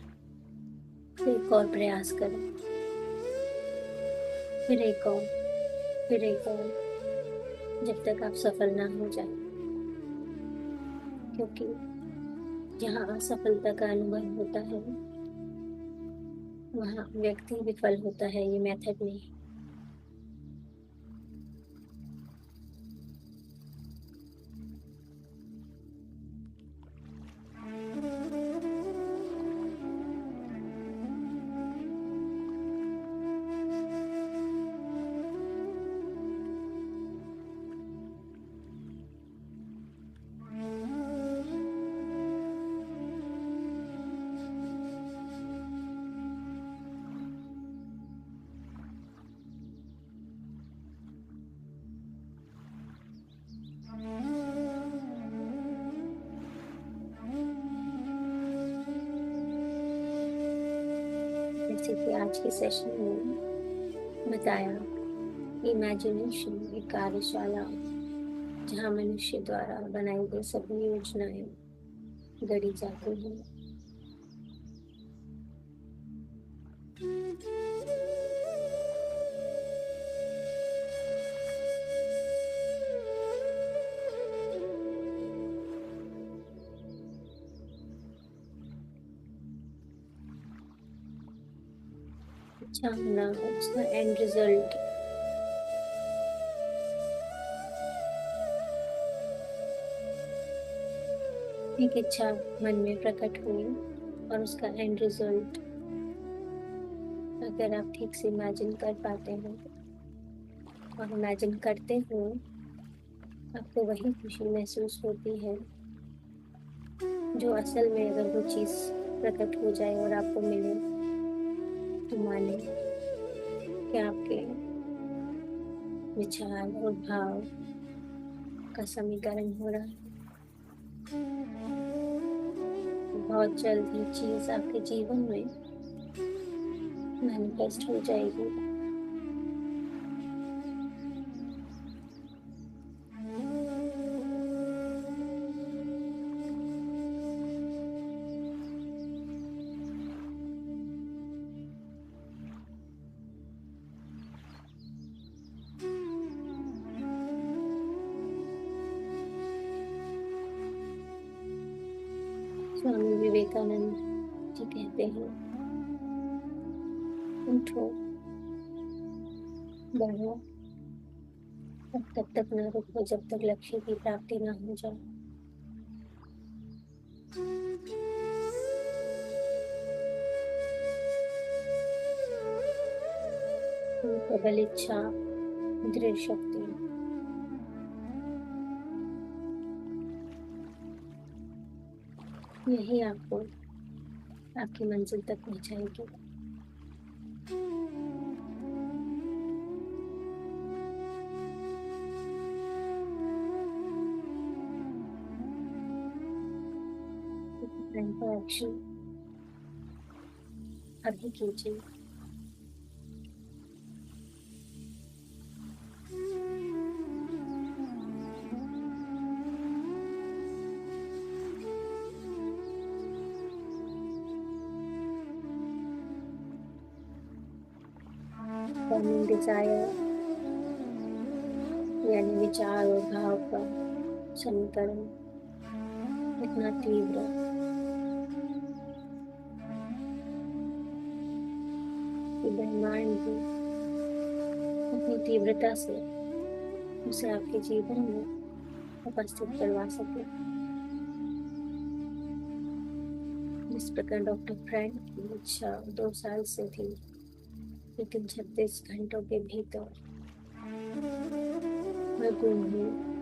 A: तो एक और प्रयास करें, फिर एक और, फिर एक और, जब तक आप सफल ना हो जाए। क्योंकि जहाँ असफलता का अनुभव होता है वहाँ व्यक्ति विफल होता है, ये मेथड नहीं। जैसे कि आज के सेशन में बताया, इमेजिनेशन एक कार्यशाला जहाँ मनुष्य द्वारा बनाई गई सभी योजनाएं गढ़ी जाती हैं। अच्छा होना उसका एंड रिजल्ट एक इच्छा मन में प्रकट हुई और उसका एंड रिजल्ट अगर आप ठीक से इमेजिन कर पाते हो और इमेजिन करते हो, आपको वही खुशी महसूस होती है जो असल में अगर वो चीज़ प्रकट हो जाए और आपको मिले तो माने कि आपके विचार और भाव का समीकरण हो रहा है। बहुत जल्द ही चीज आपके जीवन में मैनिफेस्ट हो जाएगी। स्वामी विवेकानंद जी कहते हैं, उठो, बढ़ो, और तब तक न रुको जब तक लक्ष्य की प्राप्ति न हो जाए। प्रबल इच्छा, दृढ़ शक्ति, यही आपको आपकी मंजिल तक पहुंचाएगी। टाइम फॉर एक्शन, अभी कीजिए। बर्निंग डिजायर यानी विचार और भाव का समीकरण इतना तीव्र कि ब्रह्मांड भी अपनी तीव्रता से उसे आपके जीवन में उपस्थित करवा सके। जिस प्रकार डॉक्टर फ्रैंक की इच्छा 2 साल से थी, लेकिन 36 घंटों के भीतर वह गुम हुई।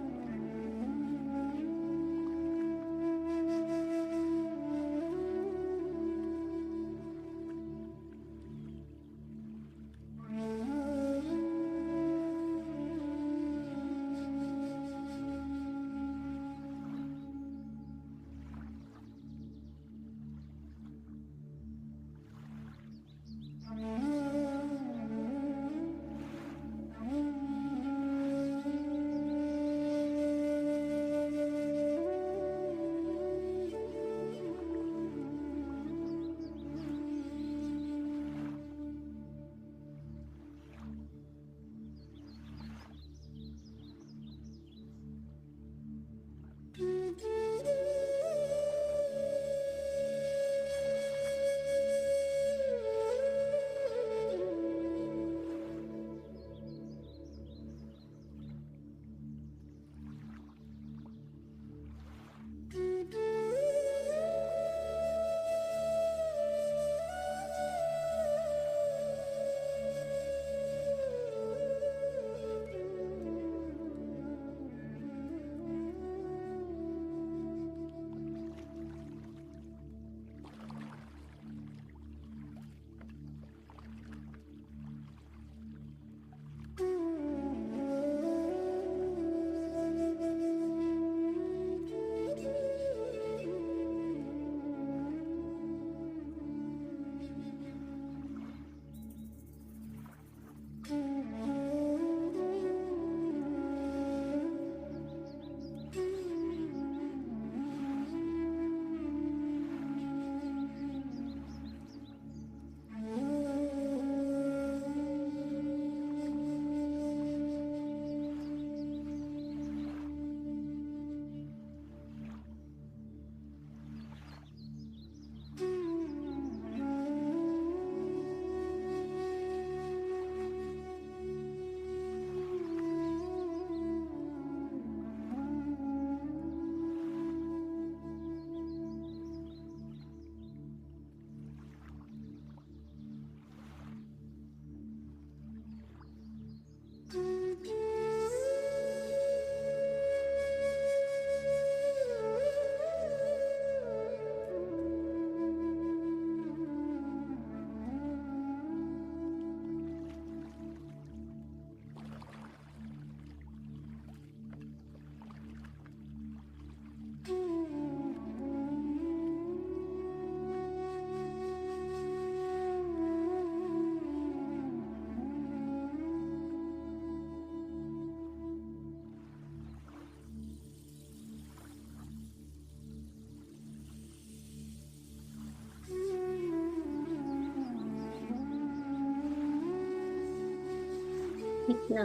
A: इतना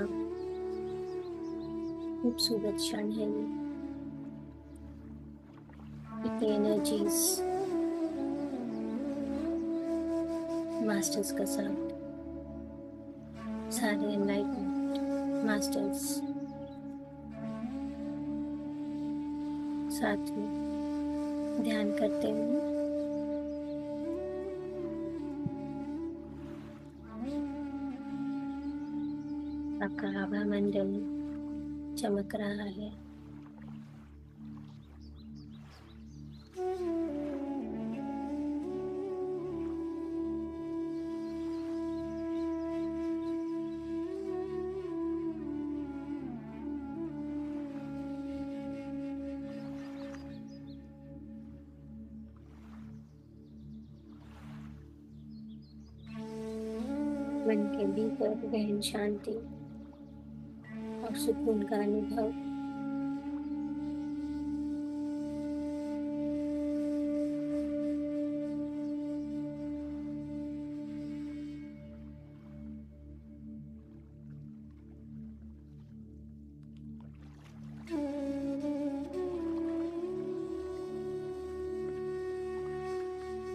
A: खूबसूरत क्षण है ये, इतनी एनर्जीज मास्टर्स का साथ, सारे एनलाइटमेंट मास्टर्स साथ में ध्यान करते हुए आपका आभा मंडल चमक रहा है। मन के भीतर गहन शांति और सुकून का अनुभव।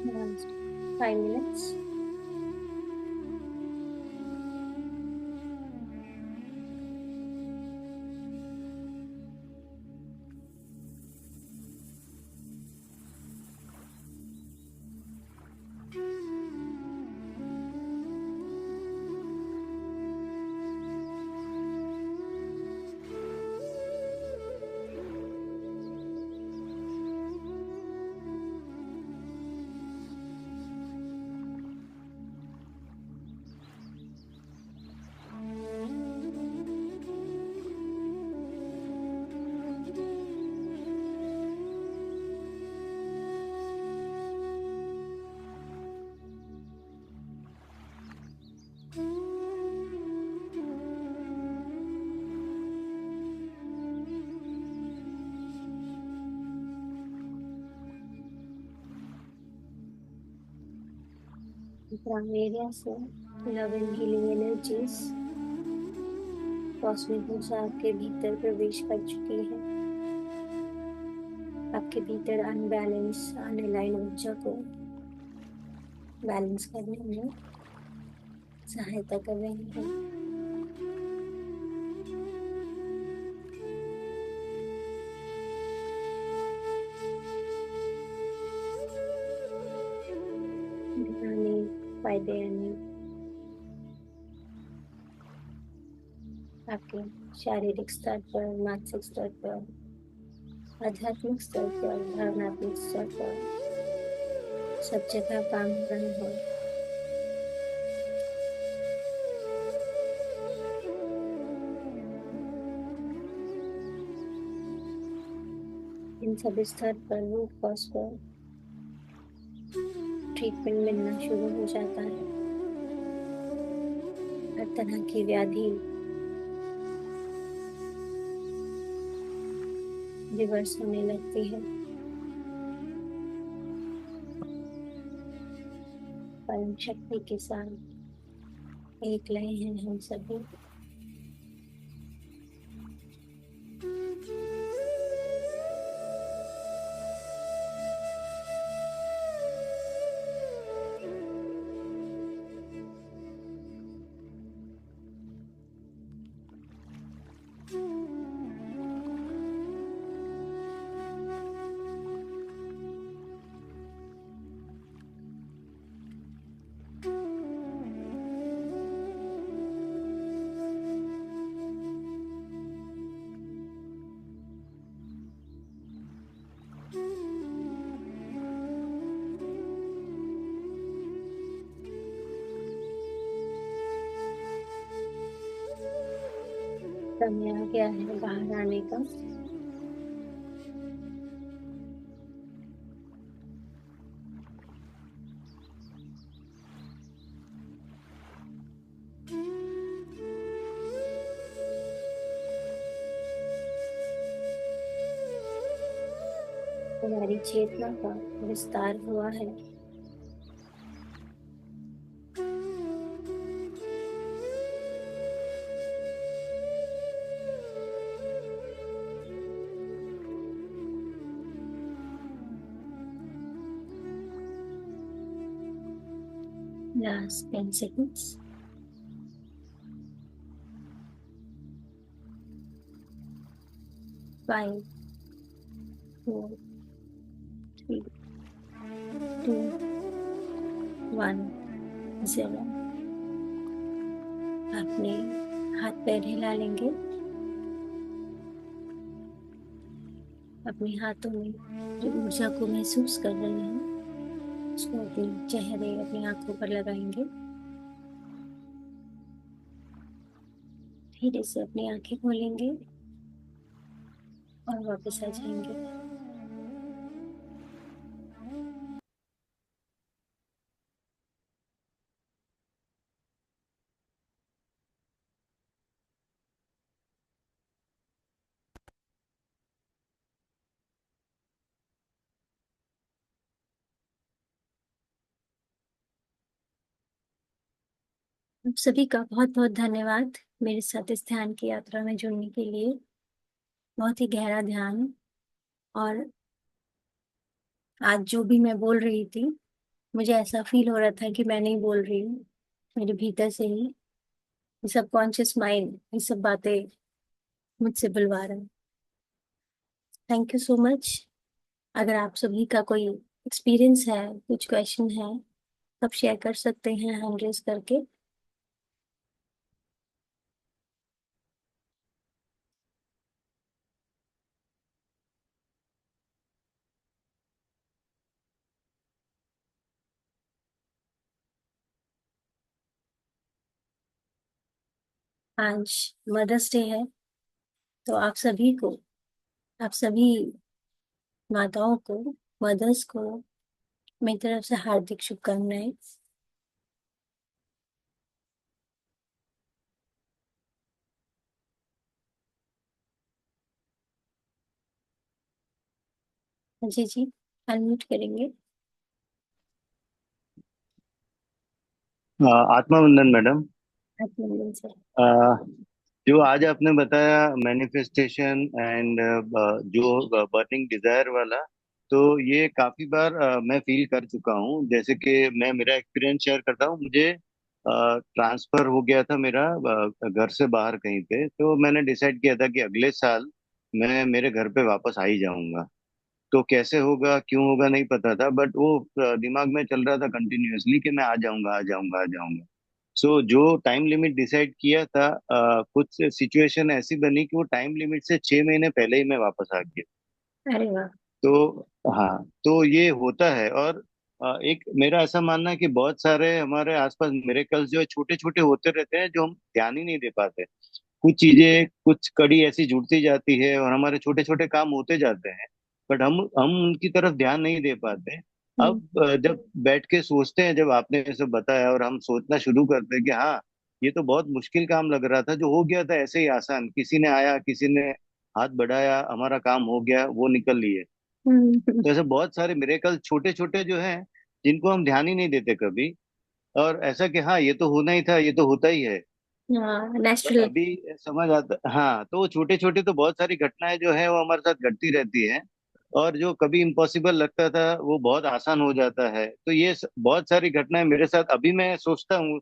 A: Last 5 minutes. प्राइमेरिया से love and healing energies cosmic ऊर्जा आपके भीतर प्रवेश कर चुकी है। आपके भीतर अनबैलेंस अनअलाइन ऊर्जा को बैलेंस करने में सहायता कर रही है। फायदे यानी आपके शारीरिक स्तर पर, मानसिक स्तर पर, आध्यात्मिक स्तर पर, भावनात्मक स्तर पर सब जगह काम हो रहा है। इन सभी स्तर पर रूट कॉज पर ट्रीटमेंट मिलना शुरू हो जाता है। हर तरह की व्याधि रिवर्स होने लगती है। परम शक्ति के साथ एक लय हैं हम सभी। समय आ गया है बाहर आने का। हमारी चेतना का विस्तार हुआ है। Last 10 seconds. 5, 4, 3, 2, 1, 0। अपने हाथ पैर हिला लेंगे। अपने हाथों में जो ऊर्जा को महसूस कर रहे हैं उसको अपने चेहरे, अपनी आंखों पर लगाएंगे। धीरे से अपनी आंखें खोलेंगे और वापस आ जाएंगे। आप सभी का बहुत बहुत धन्यवाद मेरे साथ इस ध्यान की यात्रा में जुड़ने के लिए। बहुत ही गहरा ध्यान। और आज जो भी मैं बोल रही थी, मुझे ऐसा फील हो रहा था कि मैं नहीं बोल रही हूँ, मेरे भीतर से ही ये सबकॉन्शियस माइंड ये सब बातें मुझसे बुलवा रहा है। Thank you so much. अगर आप सभी का कोई एक्सपीरियंस है, कुछ क्वेश्चन है, तब शेयर कर सकते हैं हैंड रेज करके। आज मदर्स डे है, तो आप सभी माताओं को, मदर्स को मेरी तरफ से हार्दिक शुभकामनाएं। जी जी, अनम्यूट करेंगे।
B: आत्मा वंदन मैडम।
A: अभिनंदन सर।
B: अ, जो आज आपने बताया मैनिफेस्टेशन एंड जो बर्निंग डिजायर वाला, तो ये काफी बार मैं फील कर चुका हूँ। जैसे कि मैं मेरा एक्सपीरियंस शेयर करता हूँ। मुझे ट्रांसफर हो गया था मेरा घर से बाहर कहीं पे, तो मैंने डिसाइड किया था कि अगले साल मैं मेरे घर पे वापस आ ही जाऊंगा। तो कैसे होगा क्यों होगा नहीं पता था, बट वो दिमाग में चल रहा था कंटिन्यूअसली कि मैं आ जाऊंगा आ जाऊंगा आ जाऊंगा। सो जो टाइम लिमिट डिसाइड किया था, कुछ सिचुएशन ऐसी बनी कि वो टाइम लिमिट से 6 महीने पहले ही मैं वापस आ गया।
A: अरे वाह।
B: तो हाँ, तो ये होता है। और एक मेरा ऐसा मानना है कि बहुत सारे हमारे आसपास मिरेकल्स जो है छोटे छोटे होते रहते हैं, जो हम ध्यान ही नहीं दे पाते। कुछ चीजें, कुछ कड़ी ऐसी जुड़ती जाती है और हमारे छोटे छोटे काम होते जाते हैं, बट हम उनकी तरफ ध्यान नहीं दे पाते।
A: हम्म।
B: अब जब बैठ के सोचते हैं, जब आपने ये सब बताया और हम सोचना शुरू करते हैं कि हाँ, ये तो बहुत मुश्किल काम लग रहा था, जो हो गया था ऐसे ही आसान, किसी ने आया, किसी ने हाथ बढ़ाया, हमारा काम हो गया, वो निकल लिए।
A: हम्म।
B: तो ऐसे बहुत सारे मिरेकल छोटे छोटे जो हैं, जिनको हम ध्यान ही नहीं देते कभी। और ऐसा कि हाँ, ये तो होना ही था, ये तो होता ही है।
A: हाँ,
B: बट
A: नेचुरल।
B: अभी समझ आता, हाँ, तो वो छोटे छोटे तो बहुत सारी घटनाएं जो है वो हमारे साथ घटती रहती हैं। और जो कभी इम्पॉसिबल लगता था वो बहुत आसान हो जाता है। तो ये बहुत सारी घटनाएं मेरे साथ अभी मैं सोचता हूँ,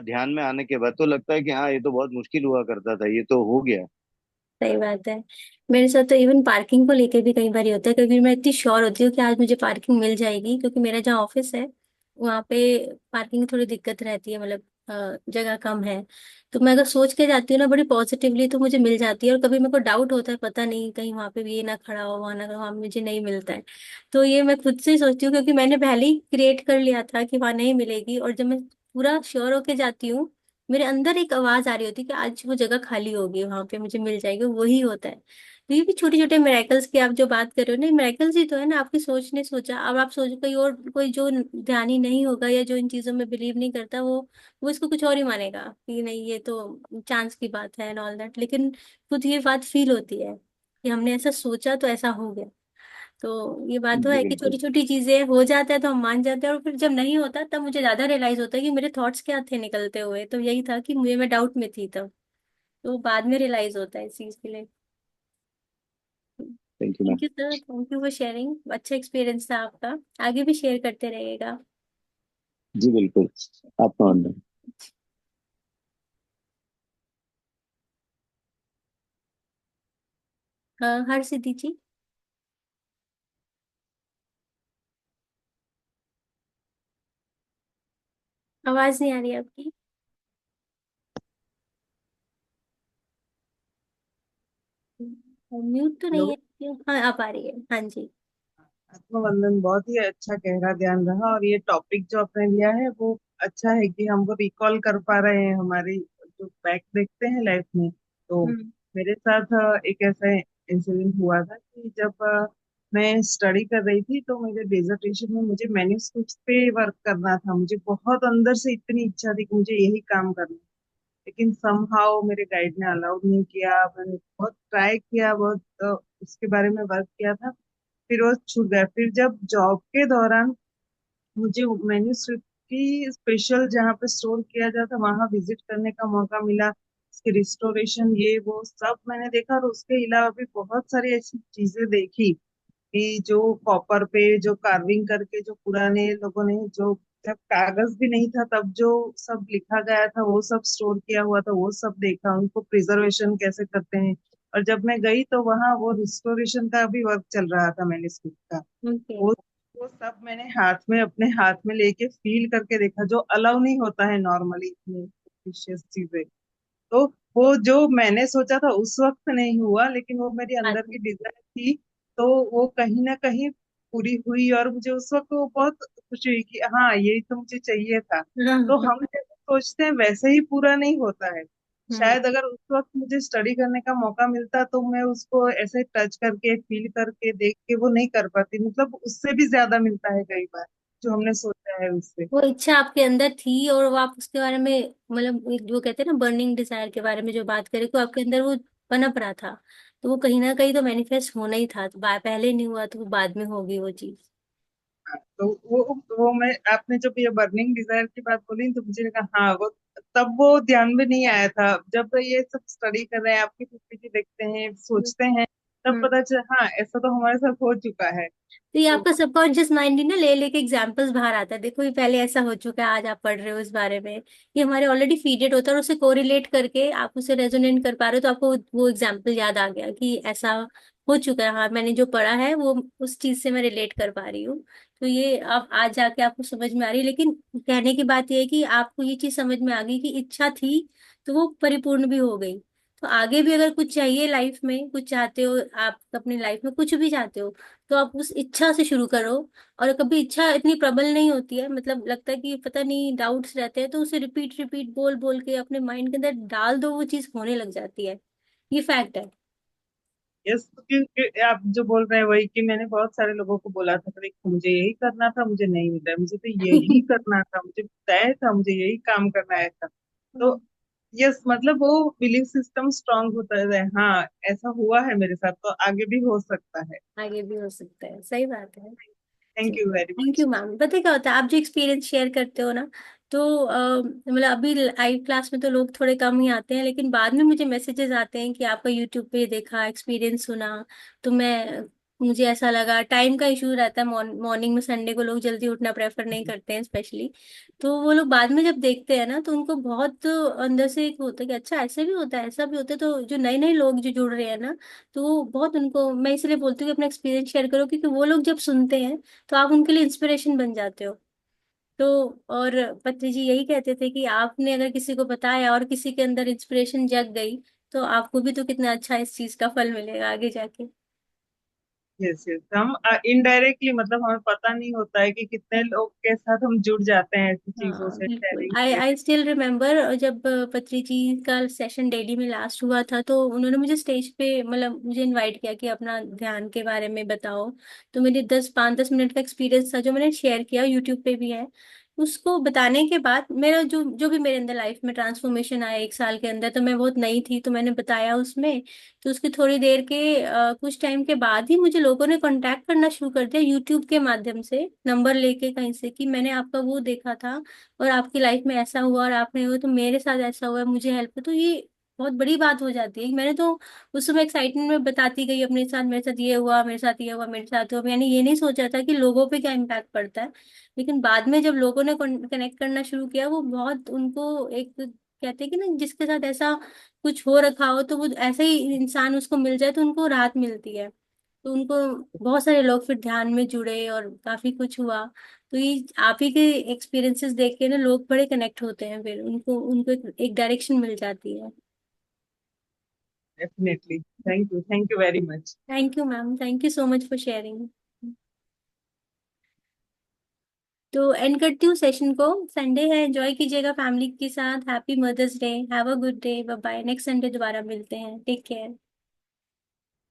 B: ध्यान में आने के बाद तो लगता है कि हाँ, ये तो बहुत मुश्किल हुआ करता था, ये तो हो गया।
A: सही बात है। मेरे साथ तो इवन पार्किंग को लेके भी कई बार होता है। कभी मैं इतनी श्योर होती हूँ कि आज मुझे पार्किंग मिल जाएगी, क्योंकि मेरा जहाँ ऑफिस है वहाँ पे पार्किंग की थोड़ी दिक्कत रहती है, मतलब जगह कम है। तो मैं अगर सोच के जाती हूँ ना बड़ी पॉजिटिवली, तो मुझे मिल जाती है। और कभी मेरे को डाउट होता है, पता नहीं कहीं वहाँ पे भी ये ना खड़ा हो, वहाँ ना वहाँ मुझे नहीं मिलता है। तो ये मैं खुद से ही सोचती हूँ, क्योंकि मैंने पहले ही क्रिएट कर लिया था कि वहाँ नहीं मिलेगी। और जब मैं पूरा श्योर होके जाती हूँ, मेरे अंदर एक आवाज आ रही होती है कि आज वो जगह खाली होगी, वहां पे मुझे मिल जाएगी, वही होता है। तो ये भी छोटे छोटे मेरेकल्स की आप जो बात कर रहे हो ना, मेरेकल्स ही तो है ना। आपकी सोच ने सोचा, अब आप सोचो कोई और, कोई जो ध्यानी नहीं होगा या जो इन चीजों में बिलीव नहीं करता, वो इसको कुछ और ही मानेगा कि नहीं ये तो चांस की बात है एंड ऑल दैट। लेकिन खुद ये बात फील होती है कि हमने ऐसा सोचा तो ऐसा हो गया। तो ये बात तो
B: जी
A: है कि छोटी
B: बिल्कुल।
A: छोटी चीजें हो जाता है तो हम मान जाते हैं, और फिर जब नहीं होता तब मुझे ज्यादा रियलाइज होता है कि मेरे थॉट्स क्या थे निकलते हुए। तो यही था कि मुझे, मैं डाउट में थी तब। तो बाद में रियलाइज होता है इस चीज के लिए।
B: Thank you ma'am.
A: Thank you sir, thank you for sharing. अच्छा एक्सपीरियंस था आपका। आगे भी शेयर करते रहिएगा।
B: जी बिल्कुल। आपका
A: Thank
B: ऑनर।
A: you। हर सिद्धि जी। आवाज नहीं आ रही आपकी। म्यूट तो नहीं
C: हेलो।
A: है क्यों? हाँ, आप आ रही है, हाँ जी।
C: आत्मवंदन बहुत ही अच्छा गहरा ध्यान रहा, और ये टॉपिक जो आपने लिया है वो अच्छा है कि हमको रिकॉल कर पा रहे हैं हमारी जो बैक देखते हैं लाइफ में। तो
A: हम्म।
C: मेरे साथ एक ऐसा इंसिडेंट हुआ था कि जब मैं स्टडी कर रही थी, तो मेरे डिसर्टेशन में मुझे मैन्युस्क्रिप्ट पे वर्क करना था। मुझे बहुत अंदर से इतनी इच्छा थी कि मुझे यही काम करना, लेकिन समहाउ मेरे गाइड ने अलाउड नहीं किया। मैंने बहुत ट्राई किया, बहुत उसके बारे में वर्क किया था, फिर वो छूट गया। फिर जब जॉब के दौरान मुझे मैन्युस्क्रिप्ट कि स्पेशल जहाँ पे स्टोर किया जाता वहां विजिट करने का मौका मिला। इसके रिस्टोरेशन ये वो सब मैंने देखा, और उसके अलावा भी बहुत सारी ऐसी चीजें देखी कि जो कॉपर पे जो कार्विंग करके जो पुराने लोगों ने जो, जब कागज भी नहीं था तब जो सब लिखा गया था वो सब स्टोर किया हुआ था, वो सब देखा, उनको प्रिजर्वेशन कैसे करते हैं। और जब मैं गई तो वहाँ वो रिस्टोरेशन का भी वर्क चल रहा था मैन्युस्क्रिप्ट का।
A: ओके।
C: वो वो सब मैंने अपने हाथ में लेके फील करके देखा, जो अलाउ नहीं होता है नॉर्मली इतनी प्रीशियस चीजें। तो वो जो मैंने सोचा था उस वक्त नहीं हुआ, लेकिन वो मेरी अंदर
A: बात
C: की डिजायर थी। तो वो कहीं ना कहीं पूरी हुई, और मुझे उस वक्त वो बहुत खुशी हुई कि हाँ यही तो मुझे चाहिए था। तो
A: हाँ।
C: हम जैसे सोचते हैं वैसे ही पूरा नहीं होता है।
A: हम्म।
C: शायद अगर उस वक्त मुझे स्टडी करने का मौका मिलता तो मैं उसको ऐसे टच करके फील करके देख के वो नहीं कर पाती, मतलब उससे भी ज्यादा मिलता है कई बार जो हमने सोचा है उससे।
A: वो इच्छा आपके अंदर थी और वो आप उसके बारे में, मतलब एक जो कहते हैं ना बर्निंग डिजायर के बारे में जो बात करें, तो आपके अंदर वो पनप रहा था। तो वो कहीं ना कहीं तो मैनिफेस्ट होना ही था, तो पहले नहीं हुआ तो वो बाद में होगी वो चीज।
C: तो वो मैं, आपने जब ये बर्निंग डिजायर की बात बोली तो मुझे लगा हाँ वो, तब वो ध्यान में नहीं आया था। जब ये सब स्टडी कर रहे हैं, आपकी पीपीटी देखते हैं, सोचते हैं, तब
A: हम्म।
C: पता चला हाँ ऐसा तो हमारे साथ हो चुका है।
A: तो ये
C: तो
A: आपका सबकॉन्शियस माइंड ही ना ले लेके एग्जांपल्स बाहर आता है, देखो ये पहले ऐसा हो चुका है, आज आप पढ़ रहे हो इस बारे में। ये हमारे ऑलरेडी फीडेड होता है और उसे कोरिलेट करके आप उसे रेजोनेट कर पा रहे हो, तो आपको वो एग्जांपल याद आ गया कि ऐसा हो चुका है। हाँ, मैंने जो पढ़ा है वो उस चीज से मैं रिलेट कर पा रही हूँ। तो ये अब आज जाके आपको समझ में आ रही है। लेकिन कहने की बात ये है कि आपको ये चीज समझ में आ गई कि इच्छा थी, तो वो परिपूर्ण भी हो गई। तो आगे भी अगर कुछ चाहिए लाइफ में, कुछ चाहते हो आप अपनी लाइफ में, कुछ भी चाहते हो, तो आप उस इच्छा से शुरू करो। और कभी इच्छा इतनी प्रबल नहीं होती है, मतलब लगता है कि पता नहीं डाउट्स रहते हैं, तो उसे रिपीट रिपीट बोल बोल के अपने माइंड के अंदर डाल दो, वो चीज होने लग जाती है। ये फैक्ट है।
C: यस, क्योंकि आप जो बोल रहे हैं वही, कि मैंने बहुत सारे लोगों को बोला था कि देखो मुझे यही करना था, मुझे नहीं मिला है, मुझे तो यही करना था, मुझे तय था, मुझे यही काम करना है था। तो यस, मतलब वो बिलीफ सिस्टम स्ट्रांग होता है, हाँ ऐसा हुआ है मेरे साथ तो आगे भी हो सकता है।
A: आगे भी हो सकता है, सही बात है।
C: Thank you very
A: thank
C: much.
A: You ma'am. पता है क्या होता है, आप जो एक्सपीरियंस शेयर करते हो ना, तो मतलब अभी लाइव क्लास में तो लोग थोड़े कम ही आते हैं, लेकिन बाद में मुझे मैसेजेस आते हैं कि आपका यूट्यूब पे देखा, एक्सपीरियंस सुना, तो मैं, मुझे ऐसा लगा। टाइम का इशू रहता है, मॉर्निंग में संडे को लोग जल्दी उठना प्रेफर नहीं करते हैं स्पेशली। तो वो लोग बाद में जब देखते हैं ना, तो उनको बहुत अंदर से एक होता है कि अच्छा ऐसे भी होता है, ऐसा भी होता है। तो जो नए नए लोग जो जुड़ रहे हैं ना, तो वो बहुत, उनको मैं इसलिए बोलती हूँ कि अपना एक्सपीरियंस शेयर करो, क्योंकि वो लोग जब सुनते हैं तो आप उनके लिए इंस्पिरेशन बन जाते हो। तो और पत्री जी यही कहते थे कि आपने अगर किसी को बताया और किसी के अंदर इंस्पिरेशन जग गई, तो आपको भी तो कितना अच्छा इस चीज का फल मिलेगा आगे जाके।
C: यस यस, हम इनडायरेक्टली, मतलब हमें पता नहीं होता है कि कितने लोग के साथ हम जुड़ जाते हैं ऐसी चीजों
A: हाँ
C: से,
A: बिल्कुल,
C: शेयरिंग
A: आई
C: से।
A: आई स्टिल रिमेम्बर जब पत्री जी का सेशन डेली में लास्ट हुआ था, तो उन्होंने मुझे स्टेज पे, मतलब मुझे इनवाइट किया कि अपना ध्यान के बारे में बताओ। तो मेरे 10 5 10 मिनट का एक्सपीरियंस था जो मैंने शेयर किया, यूट्यूब पे भी है। उसको बताने के बाद मेरा जो जो भी मेरे अंदर लाइफ में ट्रांसफॉर्मेशन आया 1 साल के अंदर, तो मैं बहुत नई थी तो मैंने बताया उसमें। तो उसके थोड़ी देर के कुछ टाइम के बाद ही मुझे लोगों ने कांटेक्ट करना शुरू कर दिया यूट्यूब के माध्यम से, नंबर लेके कहीं से, कि मैंने आपका वो देखा था और आपकी लाइफ में ऐसा हुआ और आपने वो, तो मेरे साथ ऐसा हुआ है, मुझे हेल्प। तो ये बहुत बड़ी बात हो जाती है। मैंने तो उस समय एक्साइटमेंट में बताती गई अपने साथ, मेरे साथ ये हुआ, मेरे साथ ये हुआ, मेरे साथ हुआ, मैंने ये नहीं सोचा था कि लोगों पे क्या इम्पैक्ट पड़ता है। लेकिन बाद में जब लोगों ने कनेक्ट करना शुरू किया, वो बहुत उनको एक, कहते हैं कि ना जिसके साथ ऐसा कुछ हो रखा हो, तो वो ऐसे ही इंसान उसको मिल जाए तो उनको राहत मिलती है। तो उनको बहुत सारे लोग फिर ध्यान में जुड़े और काफी कुछ हुआ। तो ये आप ही के एक्सपीरियंसेस देख के ना लोग बड़े कनेक्ट होते हैं, फिर उनको उनको एक डायरेक्शन मिल जाती है।
C: Definitely, thank you very much.
A: Thank you ma'am, thank you so much for sharing. तो एंड करती हूँ सेशन को। संडे है, एंजॉय कीजिएगा फैमिली के साथ। Happy mother's day, have a good day, bye bye. Next Sunday दोबारा मिलते हैं, टेक केयर।